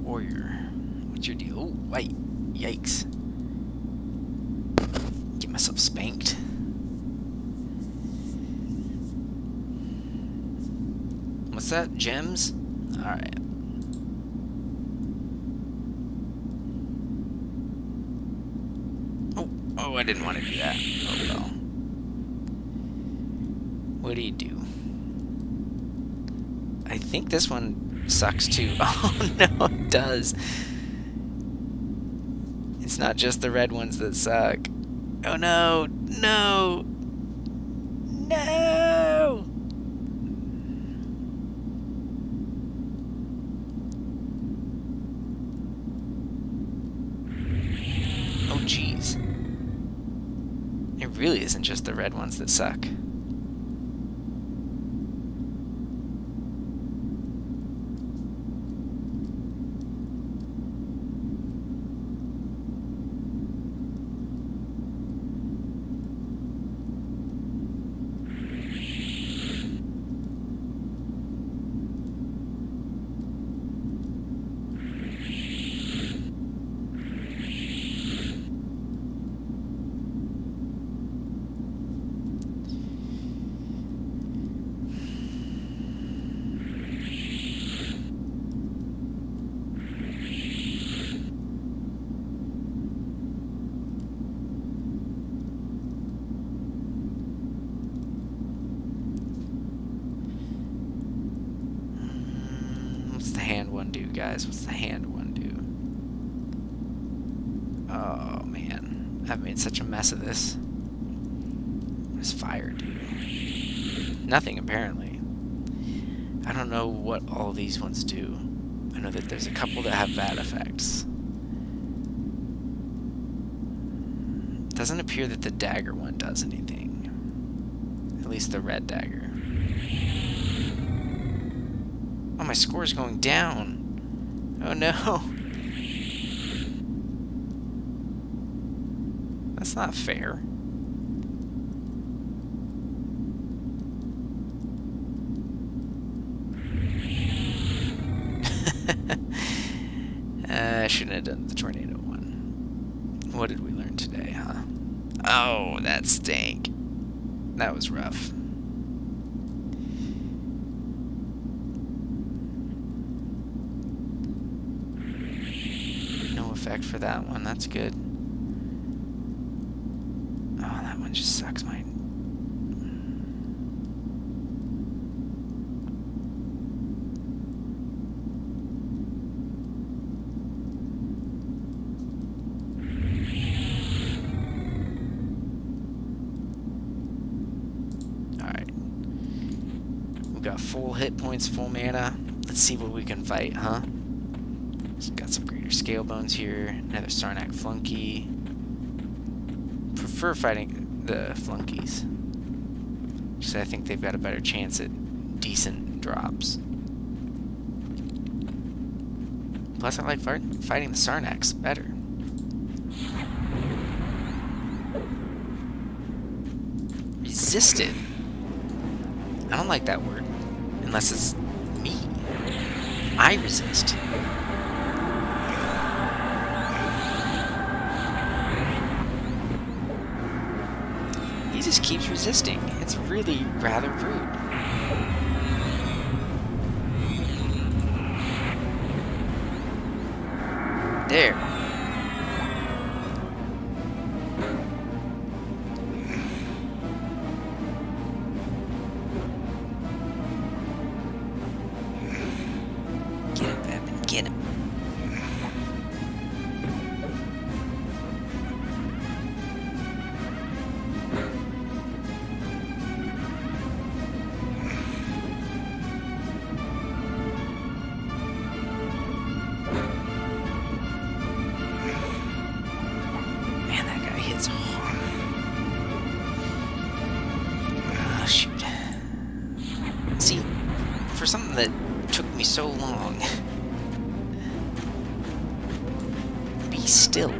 Warrior, what's your deal? Oh, wait, yikes. Get myself spanked. What's that? Gems? Alright. Oh, I didn't want to do that. Oh well. What do you do? I think this one sucks too. Oh no, it does. It's not just the red ones that suck. Oh no, no, no. Oh jeez. It really isn't just the red ones that suck. What's the hand one do, guys? What's the hand one do? Oh, man. I've made such a mess of this. What does fire do? Nothing, apparently. I don't know what all these ones do. I know that there's a couple that have bad effects. It doesn't appear that the dagger one does anything. At least the red dagger. Oh, my score's going down. Oh no. That's not fair. I shouldn't have done the tornado one. What did we learn today, huh? Oh, that stank. That was rough. Effect for that one. That's good. Oh, that one just sucks mine. Alright. We've got full hit points, full mana. Let's see what we can fight, huh? Got some greater scale bones here. Another Sarnak flunky. Prefer fighting the flunkies, because I think they've got a better chance at decent drops. Plus, I like fighting the Sarnaks better. Resisted. I don't like that word, unless it's me. I resist. He just keeps resisting. It's really rather rude. There. Get him, Batman. Get him. something that took me so long. Be still.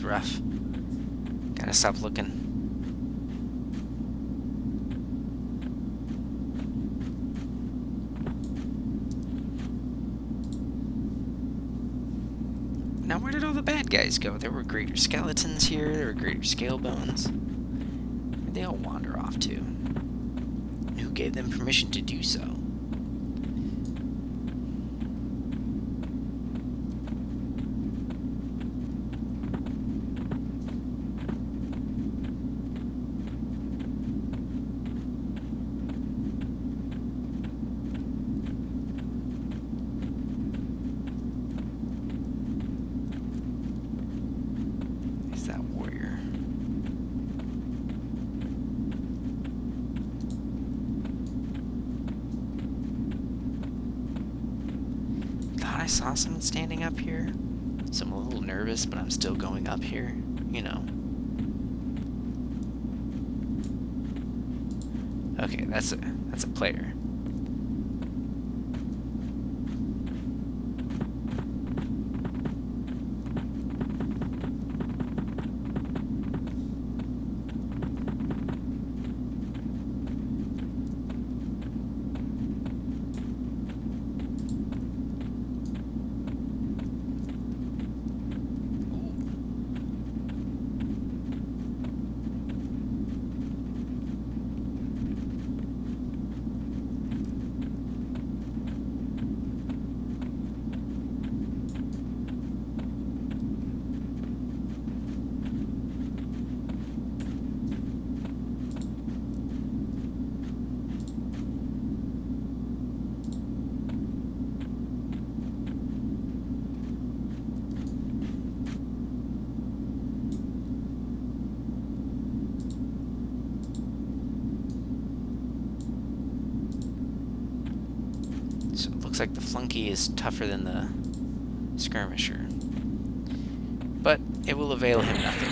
Rough. Gotta stop looking. Now where did all the bad guys go? There were greater skeletons here, there were greater scale bones. Where'd they all wander off to? And who gave them permission to do so? I saw someone standing up here, so I'm a little nervous, but I'm still going up here, you know. Okay, that's a player. So it looks like the flunky is tougher than the skirmisher, but it will avail him nothing.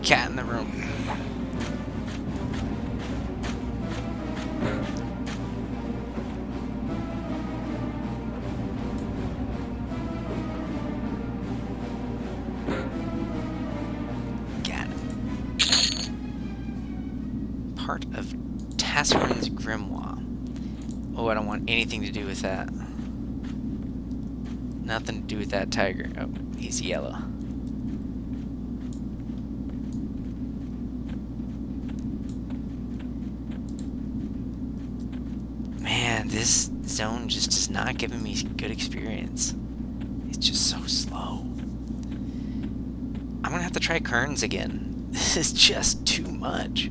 Cat in the room. Got it. Part of Tassarin's grimoire. Oh, I don't want anything to do with that. Nothing to do with that tiger. Oh, he's yellow. This zone just is not giving me good experience. It's just so slow. I'm gonna have to try Kearns again. This is just too much.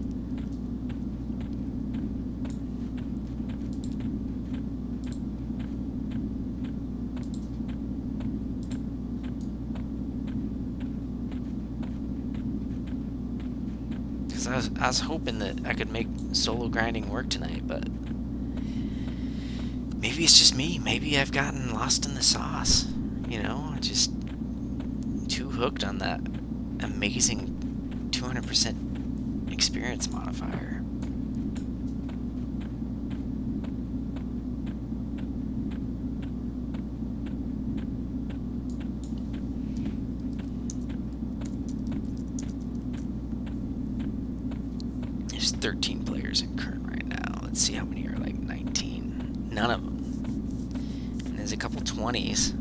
Because I was hoping that I could make solo grinding work tonight, but maybe it's just me. Maybe I've gotten lost in the sauce. You know, just too hooked on that amazing 200% experience modifier. There's 13 players in Kern right now. Let's see how many are like 19. None of them. And there's a couple 20s.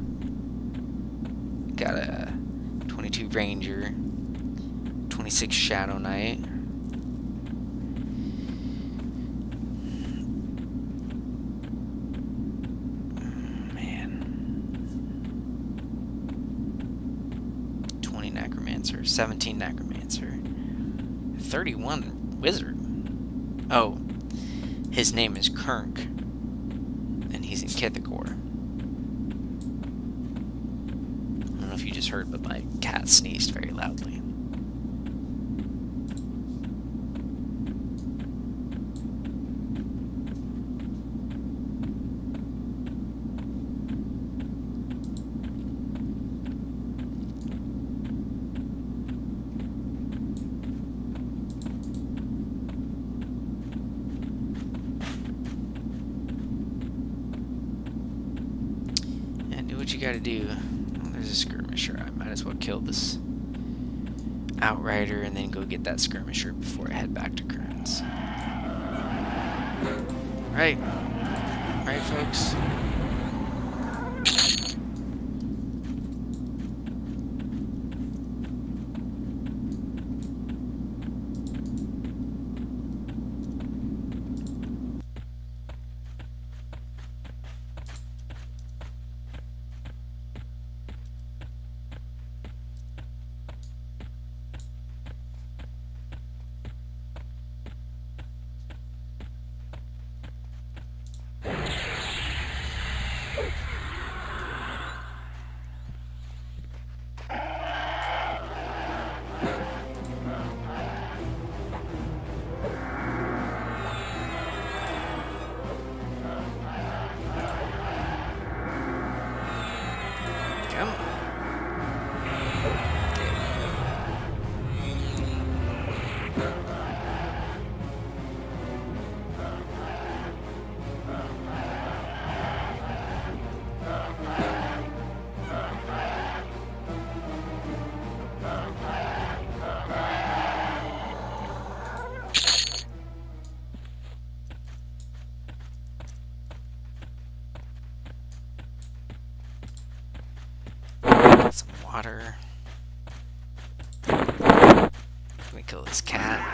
Got a 22 Ranger, 26 Shadow Knight. Man. 20 Necromancer, 17 Necromancer, 31 Wizard. Oh, his name is Kernk, and he's in Kithagor. I don't know if you just heard, but my cat sneezed very loudly. What you gotta do. Well, there's a skirmisher. I might as well kill this outrider and then go get that skirmisher before I head back to Kearns. Right, folks. Some water. Let me kill this cat.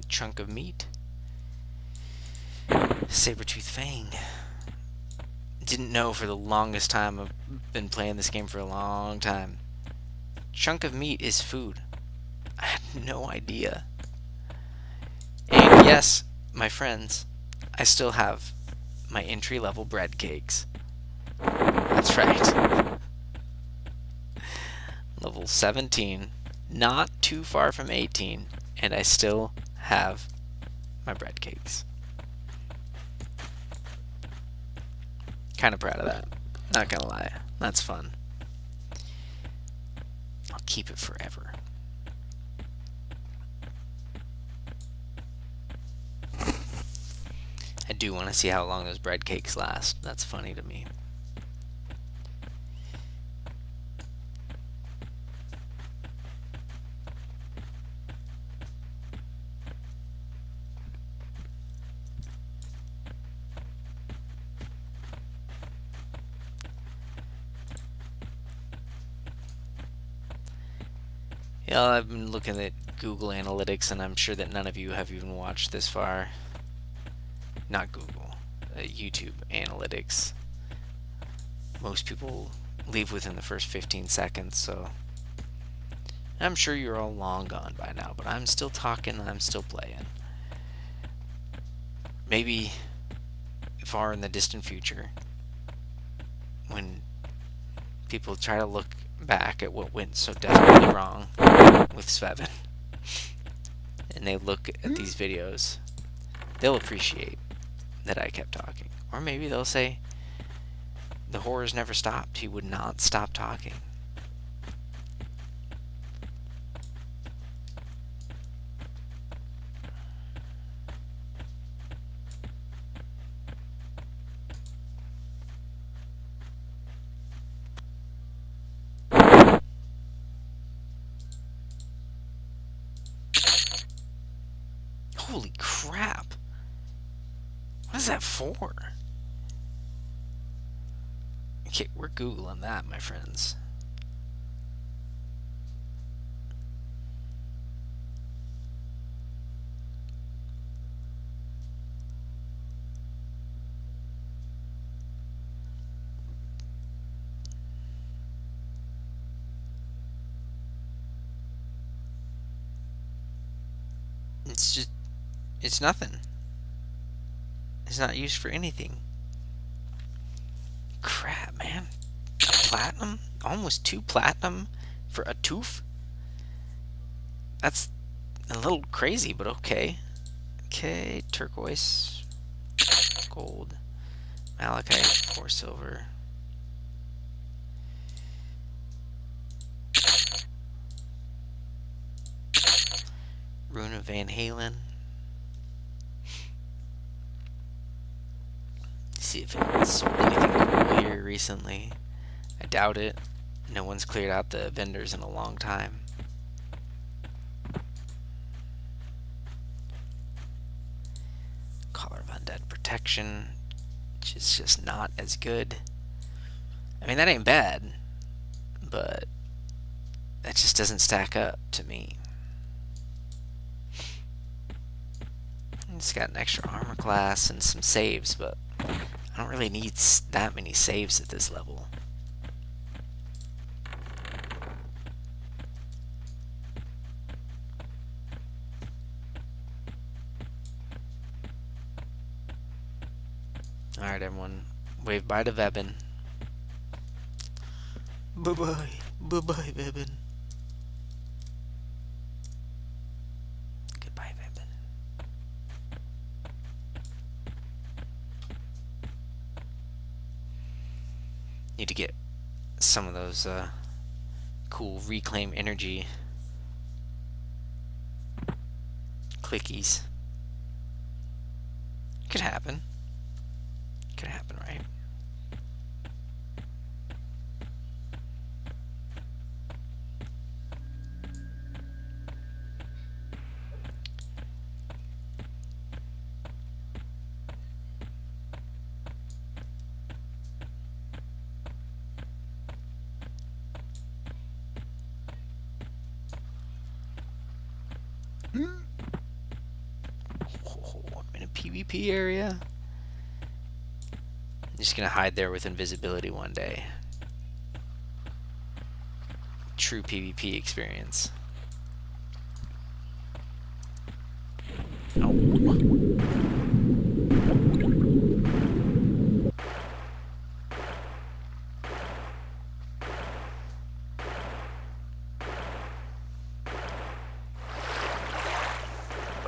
Chunk of meat. Saber-tooth fang. Didn't know for the longest time. I've been playing this game for a long time. Chunk of meat is food. I had no idea. And yes, my friends, I still have my entry-level bread cakes. That's right. Level 17. Not too far from 18. And I still have my bread cakes. Kind of proud of that. Not gonna lie. That's fun. I'll keep it forever. I do want to see how long those bread cakes last. That's funny to me. Yeah, I've been looking at Google Analytics, and I'm sure that none of you have even watched this far. Not Google, YouTube Analytics. Most people leave within the first 15 seconds, so I'm sure you're all long gone by now, but I'm still talking, I'm still playing. Maybe far in the distant future, when people try to look back at what went so desperately wrong with Svevin, and they look at these videos, they'll appreciate that I kept talking. Or maybe they'll say, the horrors never stopped. He would not stop talking. Holy crap. What is that for? Okay, we're Googling that, my friends. It's nothing. It's not used for anything. Crap, man. A platinum? Almost 2 platinum for a tooth? That's a little crazy, but okay. Okay, turquoise, gold, malachite, 4 silver. Rune of Van Halen. See if anyone's sold anything cool here recently. I doubt it. No one's cleared out the vendors in a long time. Collar of Undead Protection, which is just not as good. I mean, that ain't bad, but that just doesn't stack up to me. It's got an extra armor class and some saves, but I don't really need that many saves at this level. Alright, everyone. Wave bye to Vebin. Bye-bye. Bye-bye, Vebin. Goodbye, Vebin. Need to get some of those cool reclaim energy clickies. Could happen. Could happen, right? Oh, I'm in a PvP area. I'm just gonna hide there with invisibility one day. True PvP experience. Oh.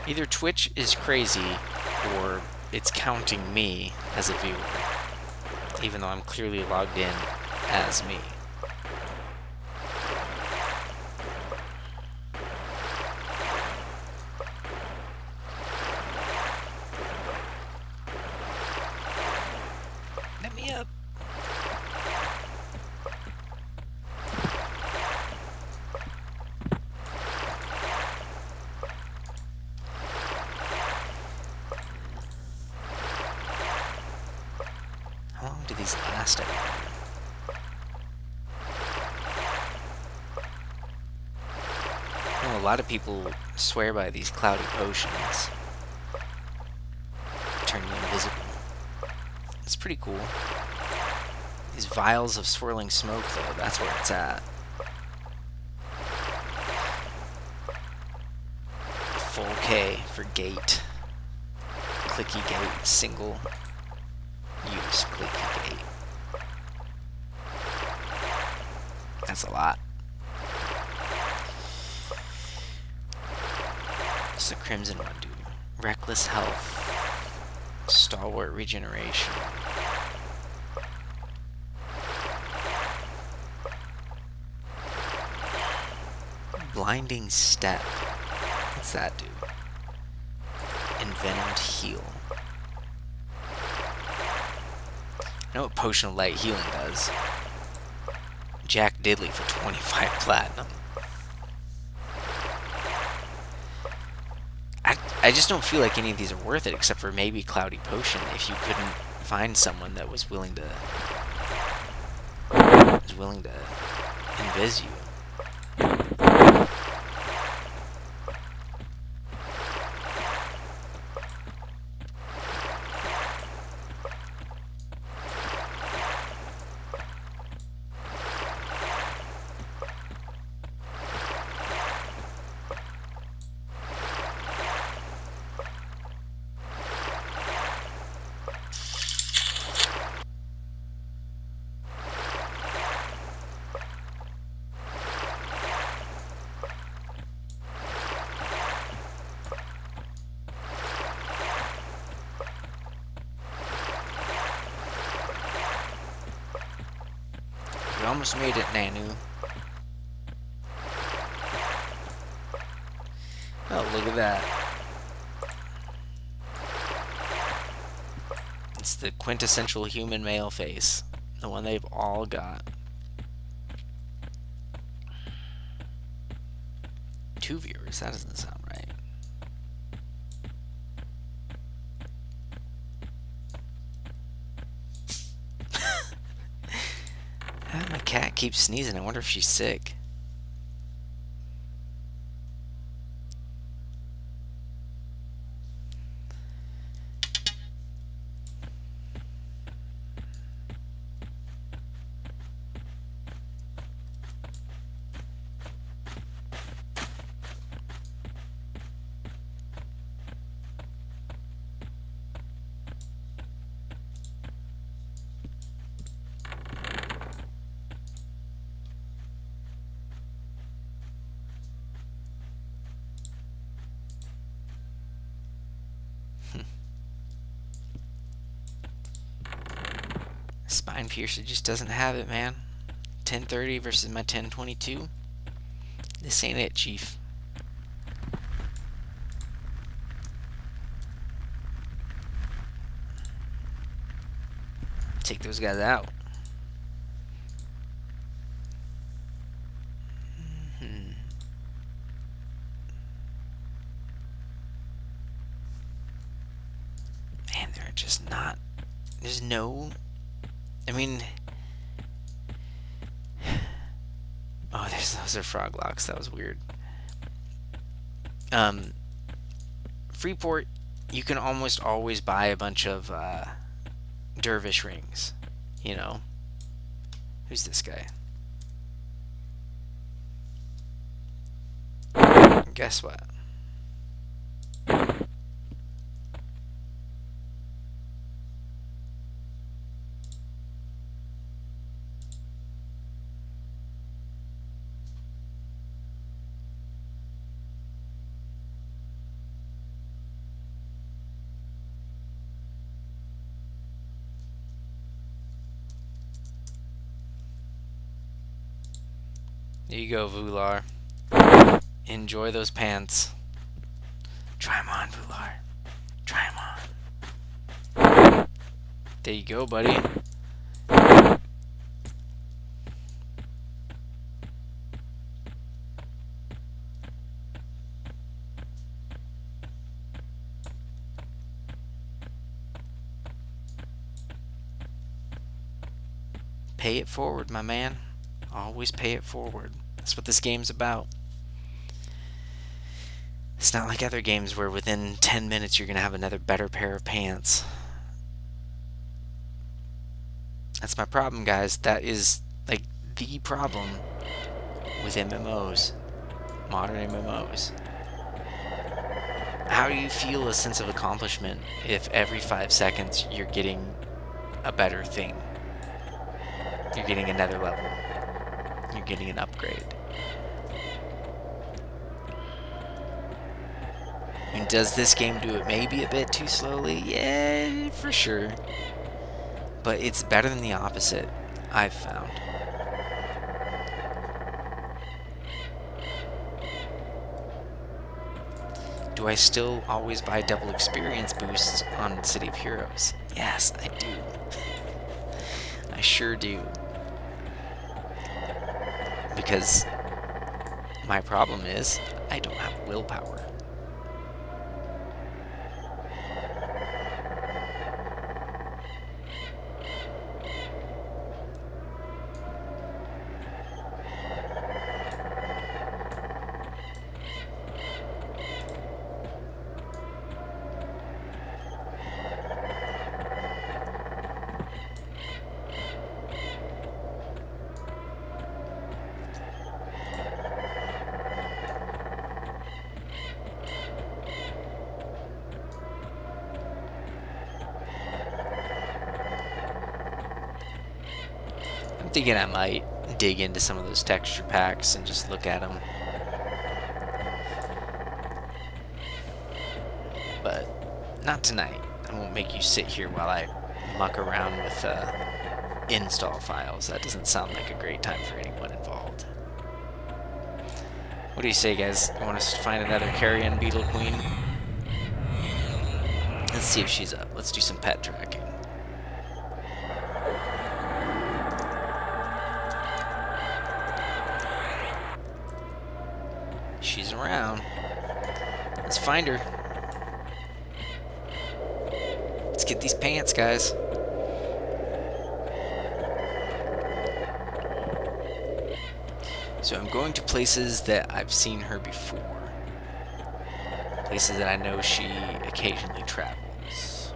Either Twitch is crazy, or it's counting me as a viewer, even though I'm clearly logged in as me. Let me up. How long do these last? I know a lot of people swear by these cloudy potions. Turn you invisible. It's pretty cool. These vials of swirling smoke, though, that's where it's at. Full K for gate. Clicky gate, single use clicky gate. That's a lot. What's the crimson one do? Reckless health. Stalwart regeneration. Blinding step. What's that do? Envenomed heal. I know what Potion of Light Healing does. Jack Diddley for 25 platinum. I I just don't feel like any of these are worth it, except for maybe Cloudy Potion, if you couldn't find someone that was willing to invis you. You almost made it, Nanu. Oh, look at that. It's the quintessential human male face. The one they've all got. 2 viewers, that doesn't sound right. My cat keeps sneezing. I wonder if she's sick. Spine Piercer just doesn't have it, man. 1030 versus my 1022. This ain't it, Chief. Take those guys out. Man, they're just not... There's no... I mean... Oh, those are frog locks. That was weird. Freeport, you can almost always buy a bunch of dervish rings. You know? Who's this guy? Guess what? There you go, Vular. Enjoy those pants. Try them on, Vular. Try them on. There you go, buddy. Pay it forward, my man. Always pay it forward. That's what this game's about. It's not like other games where within 10 minutes you're going to have another better pair of pants. That's my problem, guys. That is, like, the problem with MMOs. Modern MMOs. How do you feel a sense of accomplishment if every 5 seconds you're getting a better thing? You're getting another level. You're getting an upgrade. And does this game do it maybe a bit too slowly? Yeah, for sure. But it's better than the opposite, I've found. Do I still always buy double experience boosts on City of Heroes? Yes, I do. I sure do. Because my problem is, I don't have willpower. thinking I might dig into some of those texture packs and just look at them. But not tonight. I won't make you sit here while I muck around with install files. That doesn't sound like a great time for anyone involved. What do you say, guys? You want us to find another carrion beetle queen? Let's see if she's up. Let's do some pet tracking. She's around. Let's find her. Let's get these pants, guys. So I'm going to places that I've seen her before. Places that I know she occasionally travels.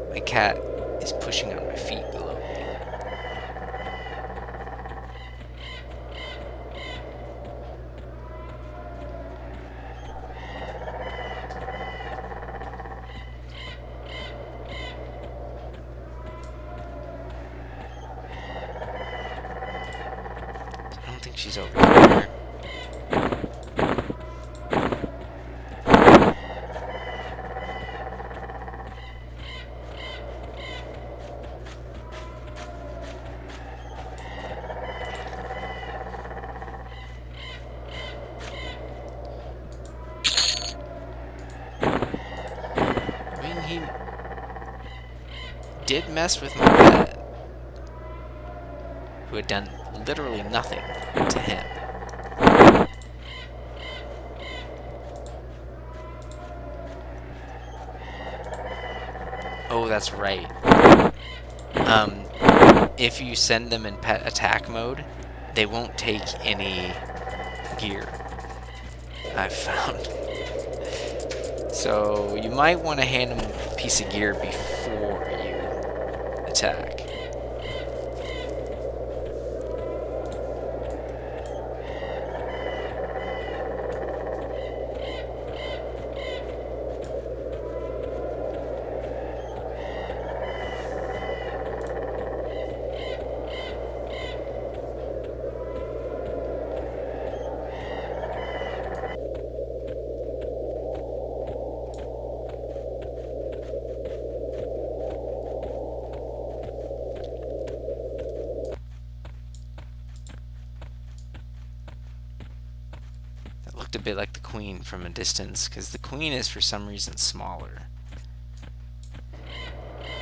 My cat is pushing on my feet below me. I don't think she's over here. He did mess with my pet, who had done literally nothing to him. Oh, that's right. If you send them in pet attack mode, they won't take any gear, I've found. So you might want to hand them a piece of gear before you attack. A bit like the queen from a distance, because the queen is for some reason smaller.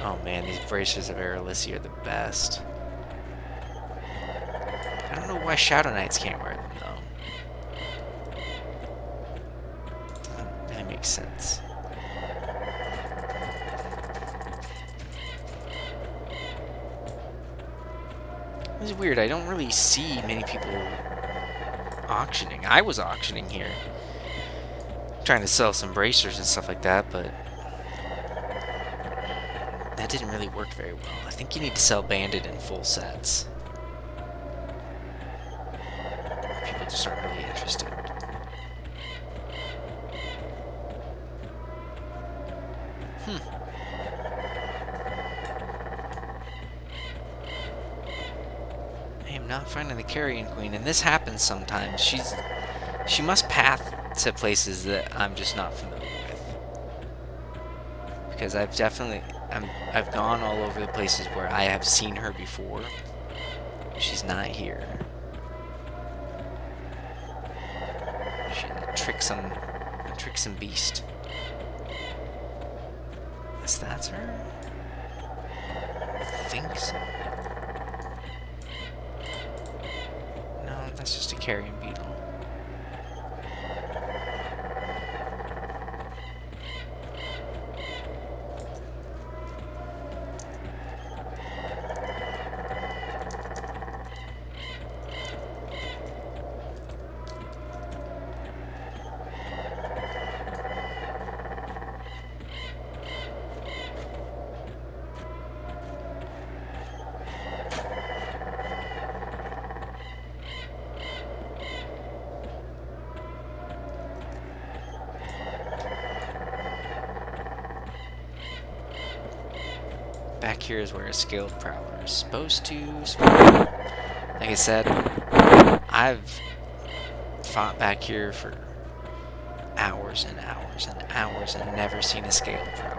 Oh man, these bracers of Aralissi are the best. I don't know why Shadow Knights can't wear them though. Doesn't really make sense. It's weird, I don't really see many people auctioning. I was auctioning here, trying to sell some bracers and stuff like that, but that didn't really work very well. I think you need to sell banded in full sets. People just aren't really interested. I am not finding the carrion queen, and this happens sometimes. She must path to places that I'm just not familiar with, because I've gone all over the places where I have seen her before. She's not here. She's a tricksome beast. Unless that's her? I think so. No, that's just a carrion beetle. back here is where a scaled prowler is supposed to spawn. Like I said, I've fought back here for hours and hours and hours and never seen a scaled prowler.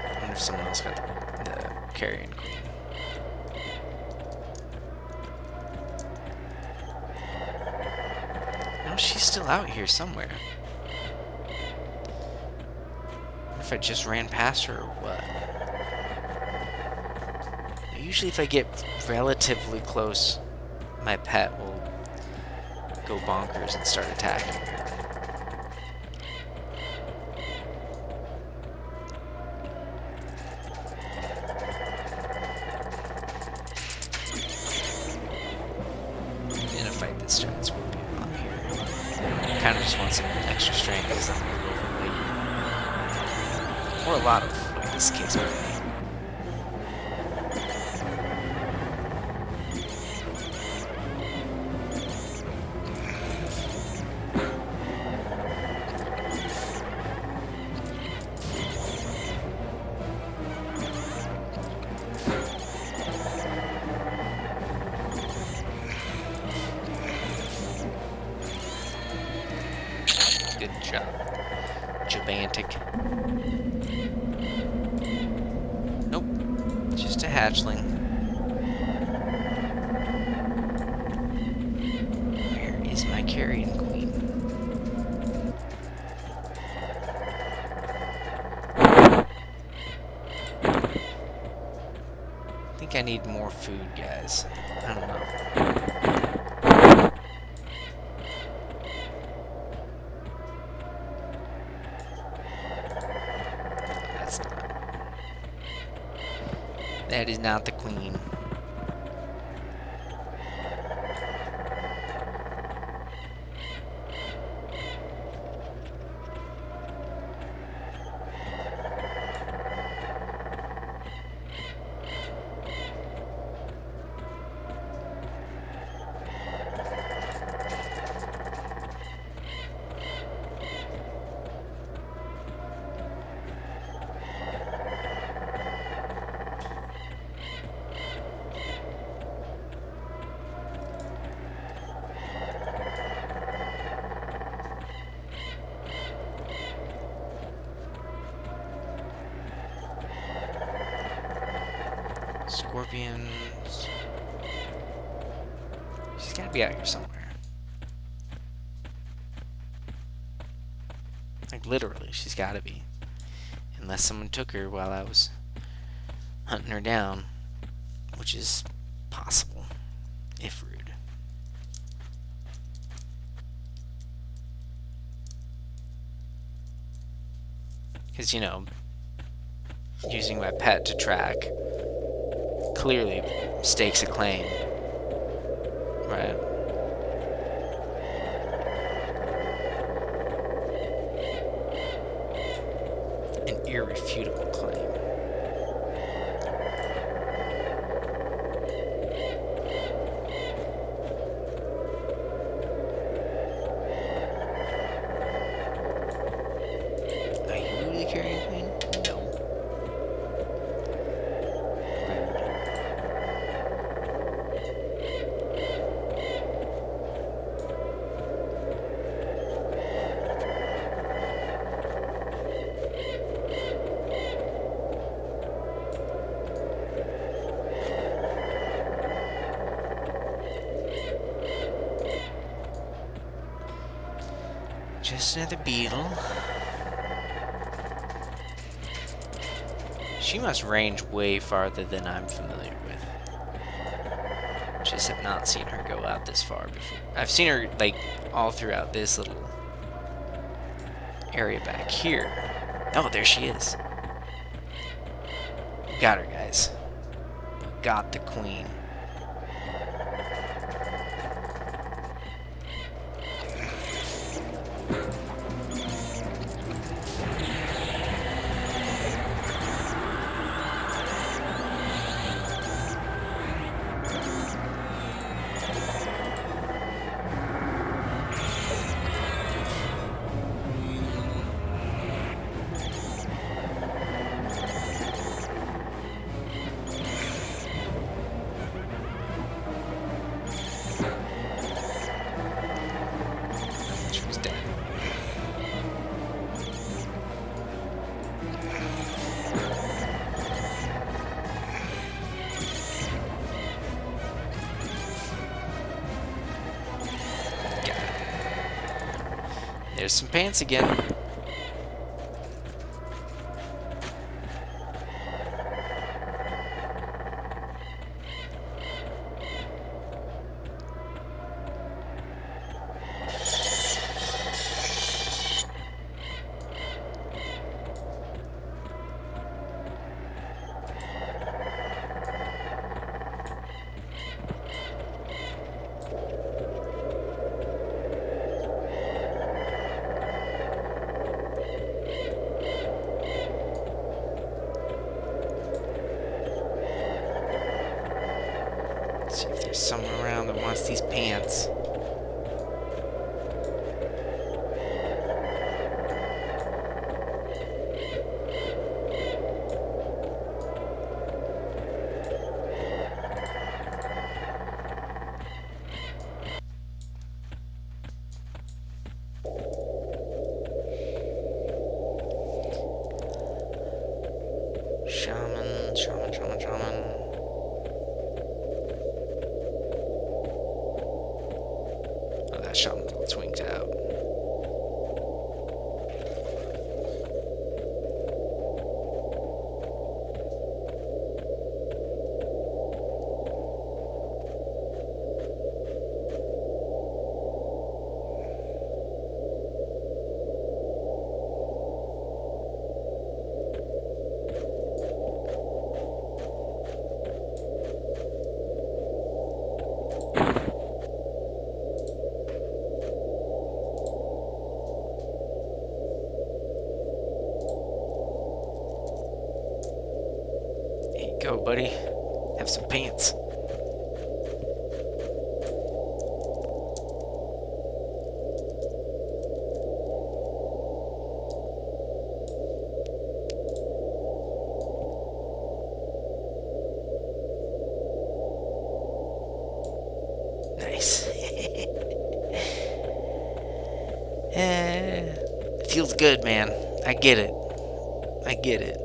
I wonder if someone else got the carrion queen. No, she's still out here somewhere. If I just ran past her or what? Usually if I get relatively close, my pet will go bonkers and start attacking her. In a fight this giant scorpion up here. Kind of just want some extra strength because I'm a little overweight. Or a lot of overweight, this case may be. Good job, Jabantic. Nope, just a hatchling. Where is my carrion queen? I think I need more food, guys. I don't know. That is not the queen. Scorpions. She's gotta be out here somewhere. Like, literally, she's gotta be. Unless someone took her while I was hunting her down, which is possible, if rude. Because, you know, using my pet to track clearly stakes a claim, right? An irrefutable claim. Are you really carrying queen? No. Just another beetle. She must range way farther than I'm familiar with. Just have not seen her go out this far before. I've seen her, like, all throughout this little area back here. Oh, there she is. Got her, guys. We got the queen. there's some pants again. See if there's someone around that wants these pants. Shaman, shaman, shaman, shaman. Oh, that shaman's all twinked out. Here you go, buddy. Have some pants. Nice. It feels good, man. I get it. I get it.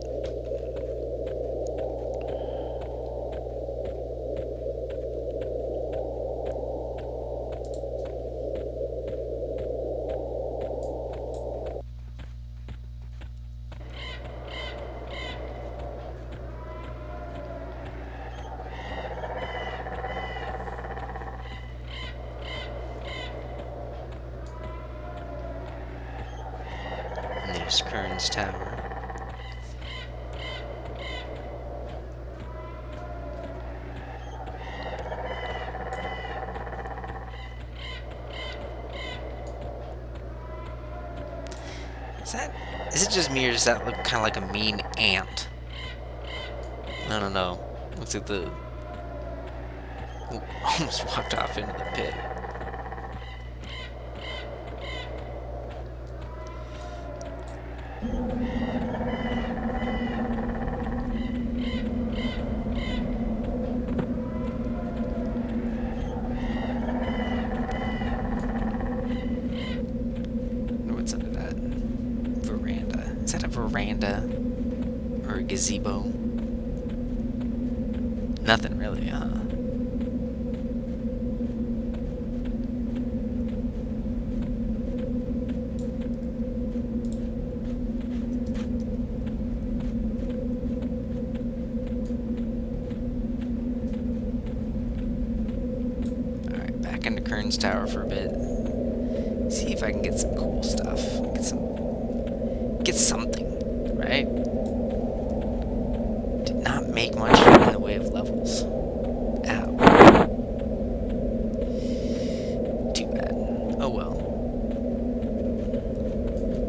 And there's Kern's Tower. Is it just me, or does that look kind of like a mean ant? I don't know. Looks like the... Ooh, almost walked off into the pit. What's under that veranda? Is that a veranda? Or a gazebo? Nothing really, huh? Alright, back into Kern's Tower for a bit. See if I can get some cool stuff. Get something, right? Did not make much in the way of levels. Ow. Too bad. Oh well.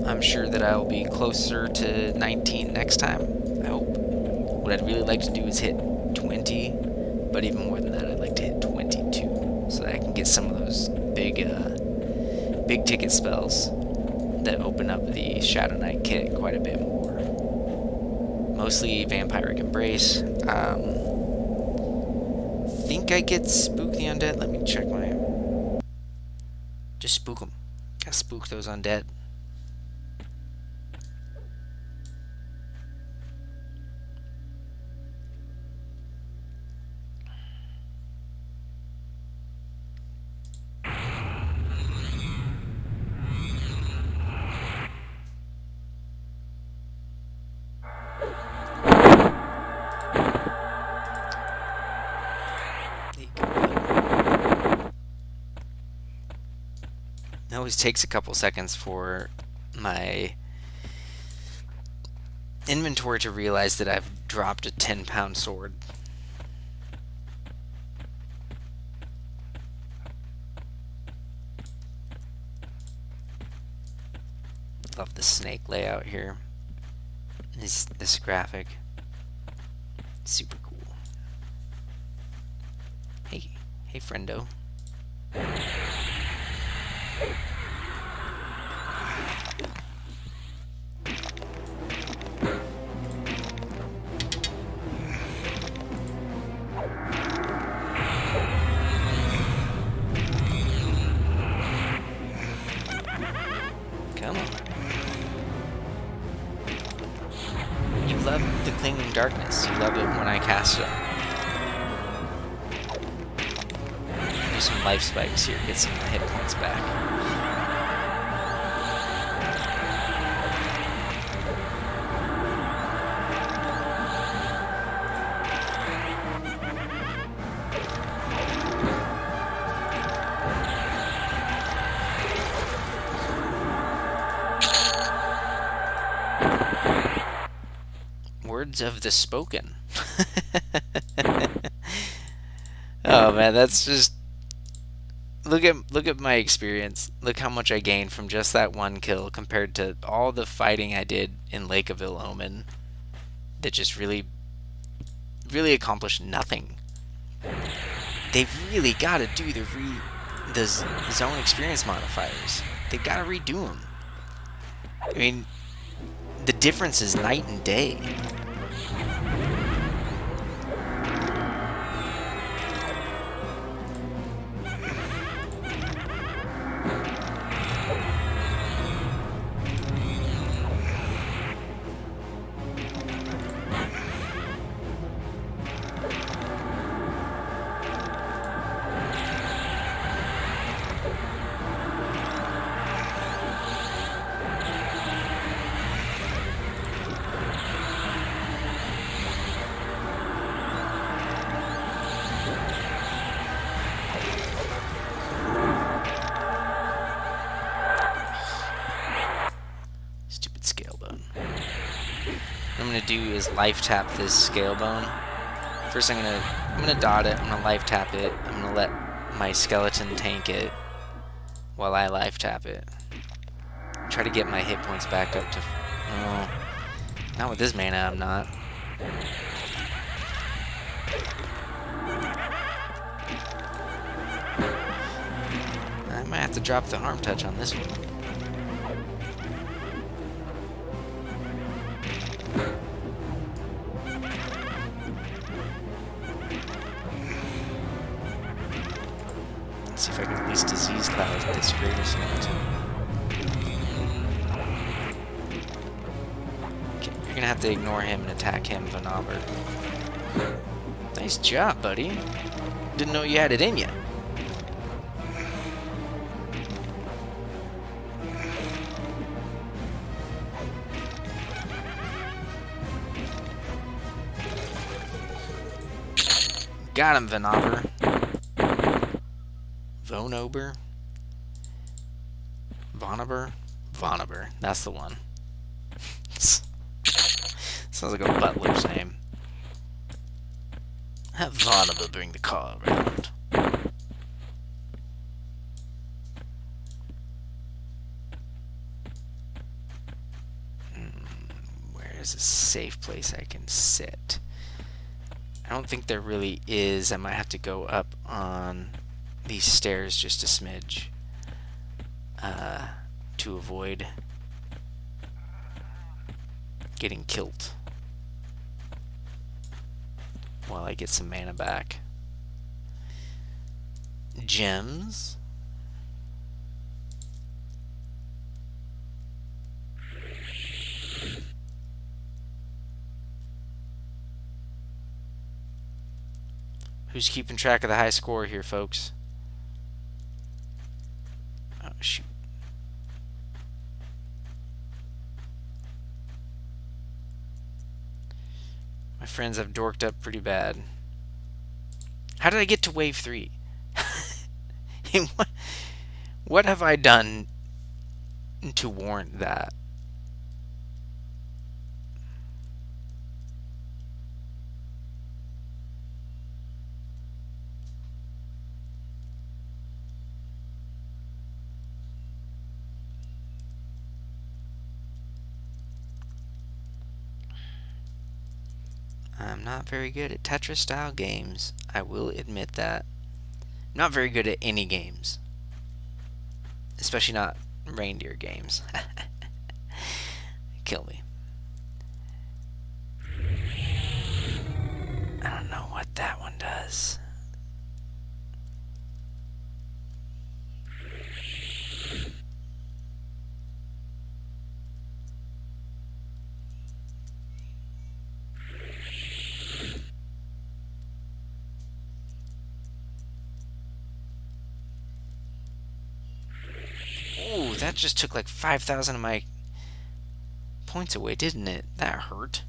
I'm sure that I'll be closer to 19 next time. I hope. What I'd really like to do is hit 20, but even more than that, I'd like to hit 22, so that I can get some of those big ticket spells that open up the Shadow Knight kit quite a bit more. Mostly Vampiric Embrace. Think I get Spook the Undead. Let me check my... Just spook them. Gotta spook those undead. always takes a couple seconds for my inventory to realize that I've dropped a 10-pound sword. Love the snake layout here. This graphic. Super cool. Hey friendo. Come on. You love the clinging darkness. You love it when I cast it. Do some life spikes here, get some hit points back. Words of the spoken. Oh man, that's just look at my experience. Look how much I gained from just that one kill compared to all the fighting I did in Lake of Ill Omen that just really accomplished nothing. They've really got to do the zone experience modifiers. They've got to redo them. I mean, the difference is night and day. What I'm gonna do is life tap this scale bone. First I'm gonna dot it, I'm gonna life tap it, I'm gonna let my skeleton tank it while I life tap it. Try to get my hit points back up to oh, not with this mana, I'm not. I might have to drop the harm touch on this one. Let's see if I can at least disease cloud this greater skeleton. Okay, you're gonna have to ignore him and attack him, Vanaber. Nice job, buddy. Didn't know you had it in you. Got him, Vanaber. Vonober? Vonaber? Vonaber. That's the one. Sounds like a butler's name. Have Vonaber bring the car around. Where's a safe place I can sit? I don't think there really is. I might have to go up on these stairs just a smidge to avoid getting killed while I get some mana back. Gems. Who's keeping track of the high score here, folks? Oh, shoot. My friends have dorked up pretty bad. How did I get to wave 3? What have I done to warrant that. I'm not very good at Tetris style games. I will admit that. I'm not very good at any games, especially not reindeer games. Kill me. I don't know what that one does. Ooh, that just took like 5,000 of my points away, didn't it? That hurt.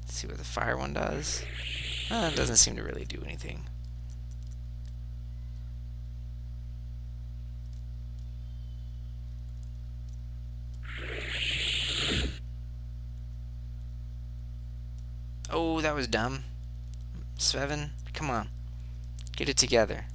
Let's see what the fire one does. It doesn't seem to really do anything. Oh, that was dumb. Svevin, come on. Get it together.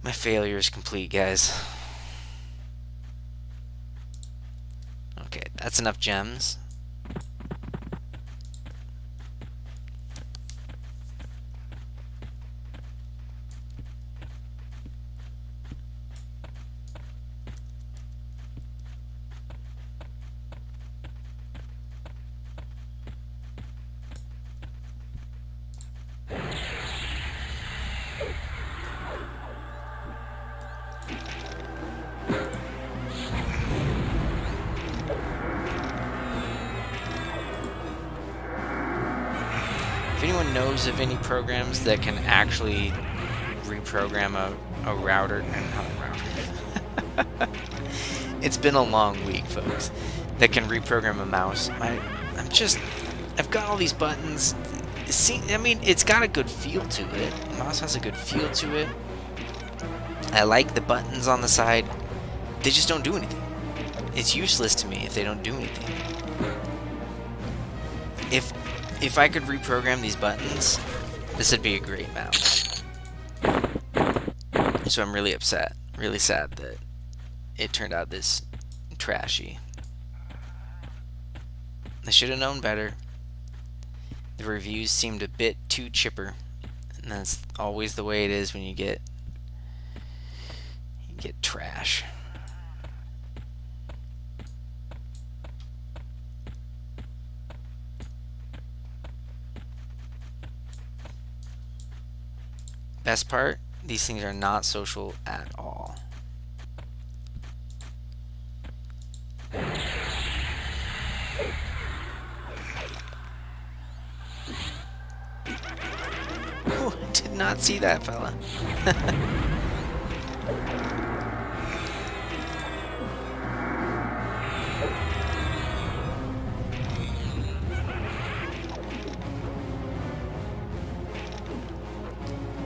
My failure is complete, guys. Okay, that's enough gems. If anyone knows of any programs that can actually reprogram a router, not a router. It's been a long week, folks. That can reprogram a mouse. I've got all these buttons. See, I mean, it's got a good feel to it. The mouse has a good feel to it. I like the buttons on the side. They just don't do anything. It's useless to me if they don't do anything. If I could reprogram these buttons, this would be a great mouse. So I'm really upset, really sad that it turned out this trashy. I should have known better. The reviews seemed a bit too chipper, and that's always the way it is when you get trash. Best part, these things are not social at all. Ooh, did not see that fella.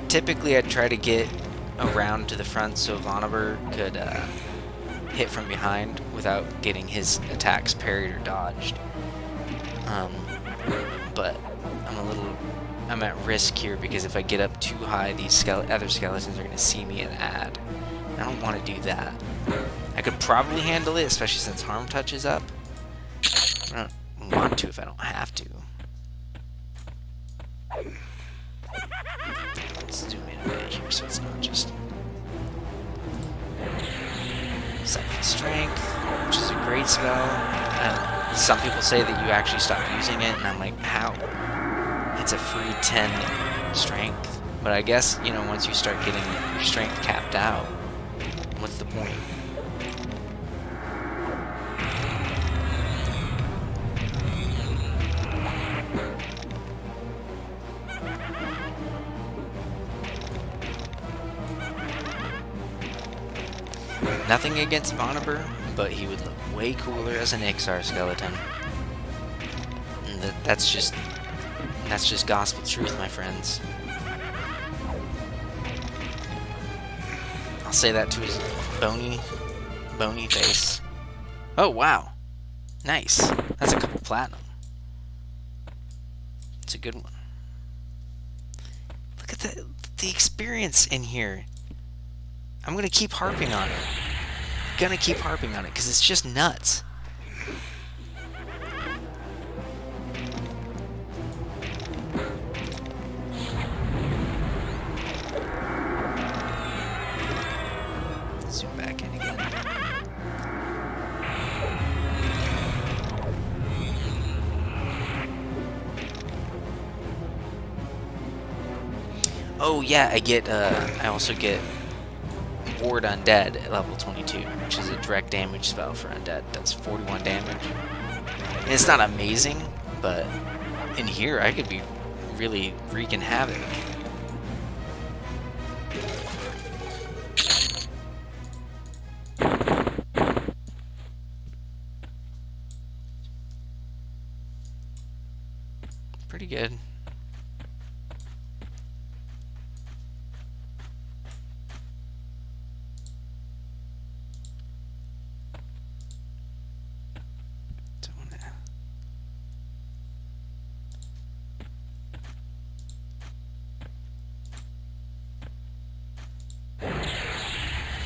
Typically, I'd try to get around to the front so Vonover could hit from behind without getting his attacks parried or dodged. But I'm at risk here because if I get up too high, these other skeletons are going to see me and add. I don't want to do that. I could probably handle it, especially since Harm Touch is up. I don't want to if I don't have to. Let's zoom in a bit here so it's not just Siphon Strength, which is a great spell. Some people say that you actually stop using it, and I'm like, how? It's a free 10 strength. But I guess, you know, once you start getting your strength capped out, what's the point? Nothing against Bonnibur, but he would look way cooler as an Ixar skeleton. And that's just gospel truth, my friends. I'll say that to his bony face. Oh wow, nice. That's a couple platinum. It's a good one. Look at the experience in here. I'm gonna keep harping on it. Because it's just nuts. Zoom back in again. Oh yeah, I also get Ward Undead at level 22, which is a direct damage spell for Undead. Does 41 damage. And it's not amazing, but in here I could be really wreaking havoc. Pretty good.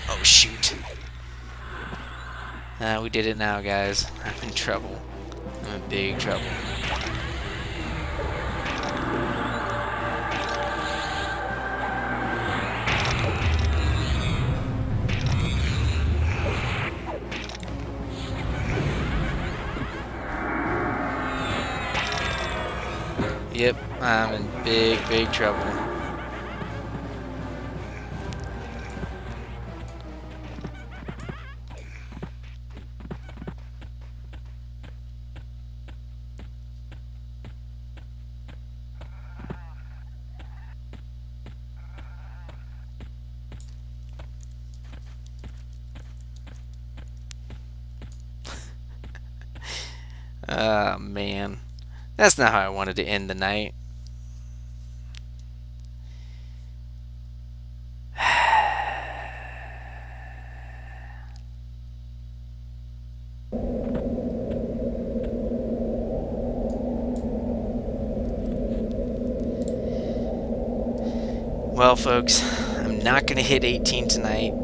Oh shoot. We did it now, guys. I'm in trouble. I'm in big trouble. Yep, I'm in big trouble. Oh, man. That's not how I wanted to end the night. Well, folks, I'm not going to hit 18 tonight.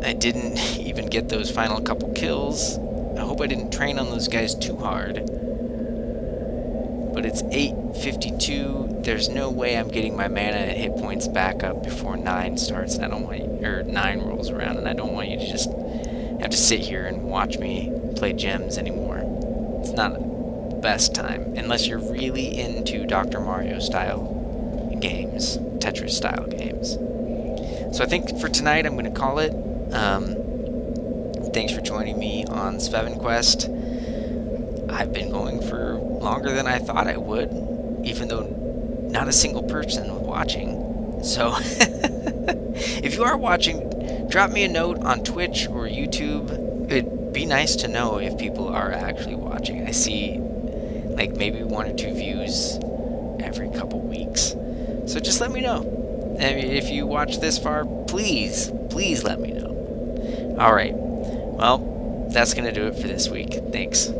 I didn't even get those final couple kills. I hope I didn't train on those guys too hard. But it's 8:52. There's no way I'm getting my mana and hit points back up before 9 starts. And I don't want you, or 9 rolls around, and I don't want you to just have to sit here and watch me play gems anymore. It's not the best time, unless you're really into Dr. Mario style games, Tetris style games. So I think for tonight I'm going to call it. Thanks for joining me on SvevinQuest. I've been going for longer than I thought I would, even though not a single person was watching. So if you are watching, drop me a note on Twitch or YouTube. It'd be nice to know if people are actually watching. I see like maybe 1 or 2 views every couple weeks. So just let me know. And if you watch this far, please let me know. Alright, well, that's going to do it for this week. Thanks.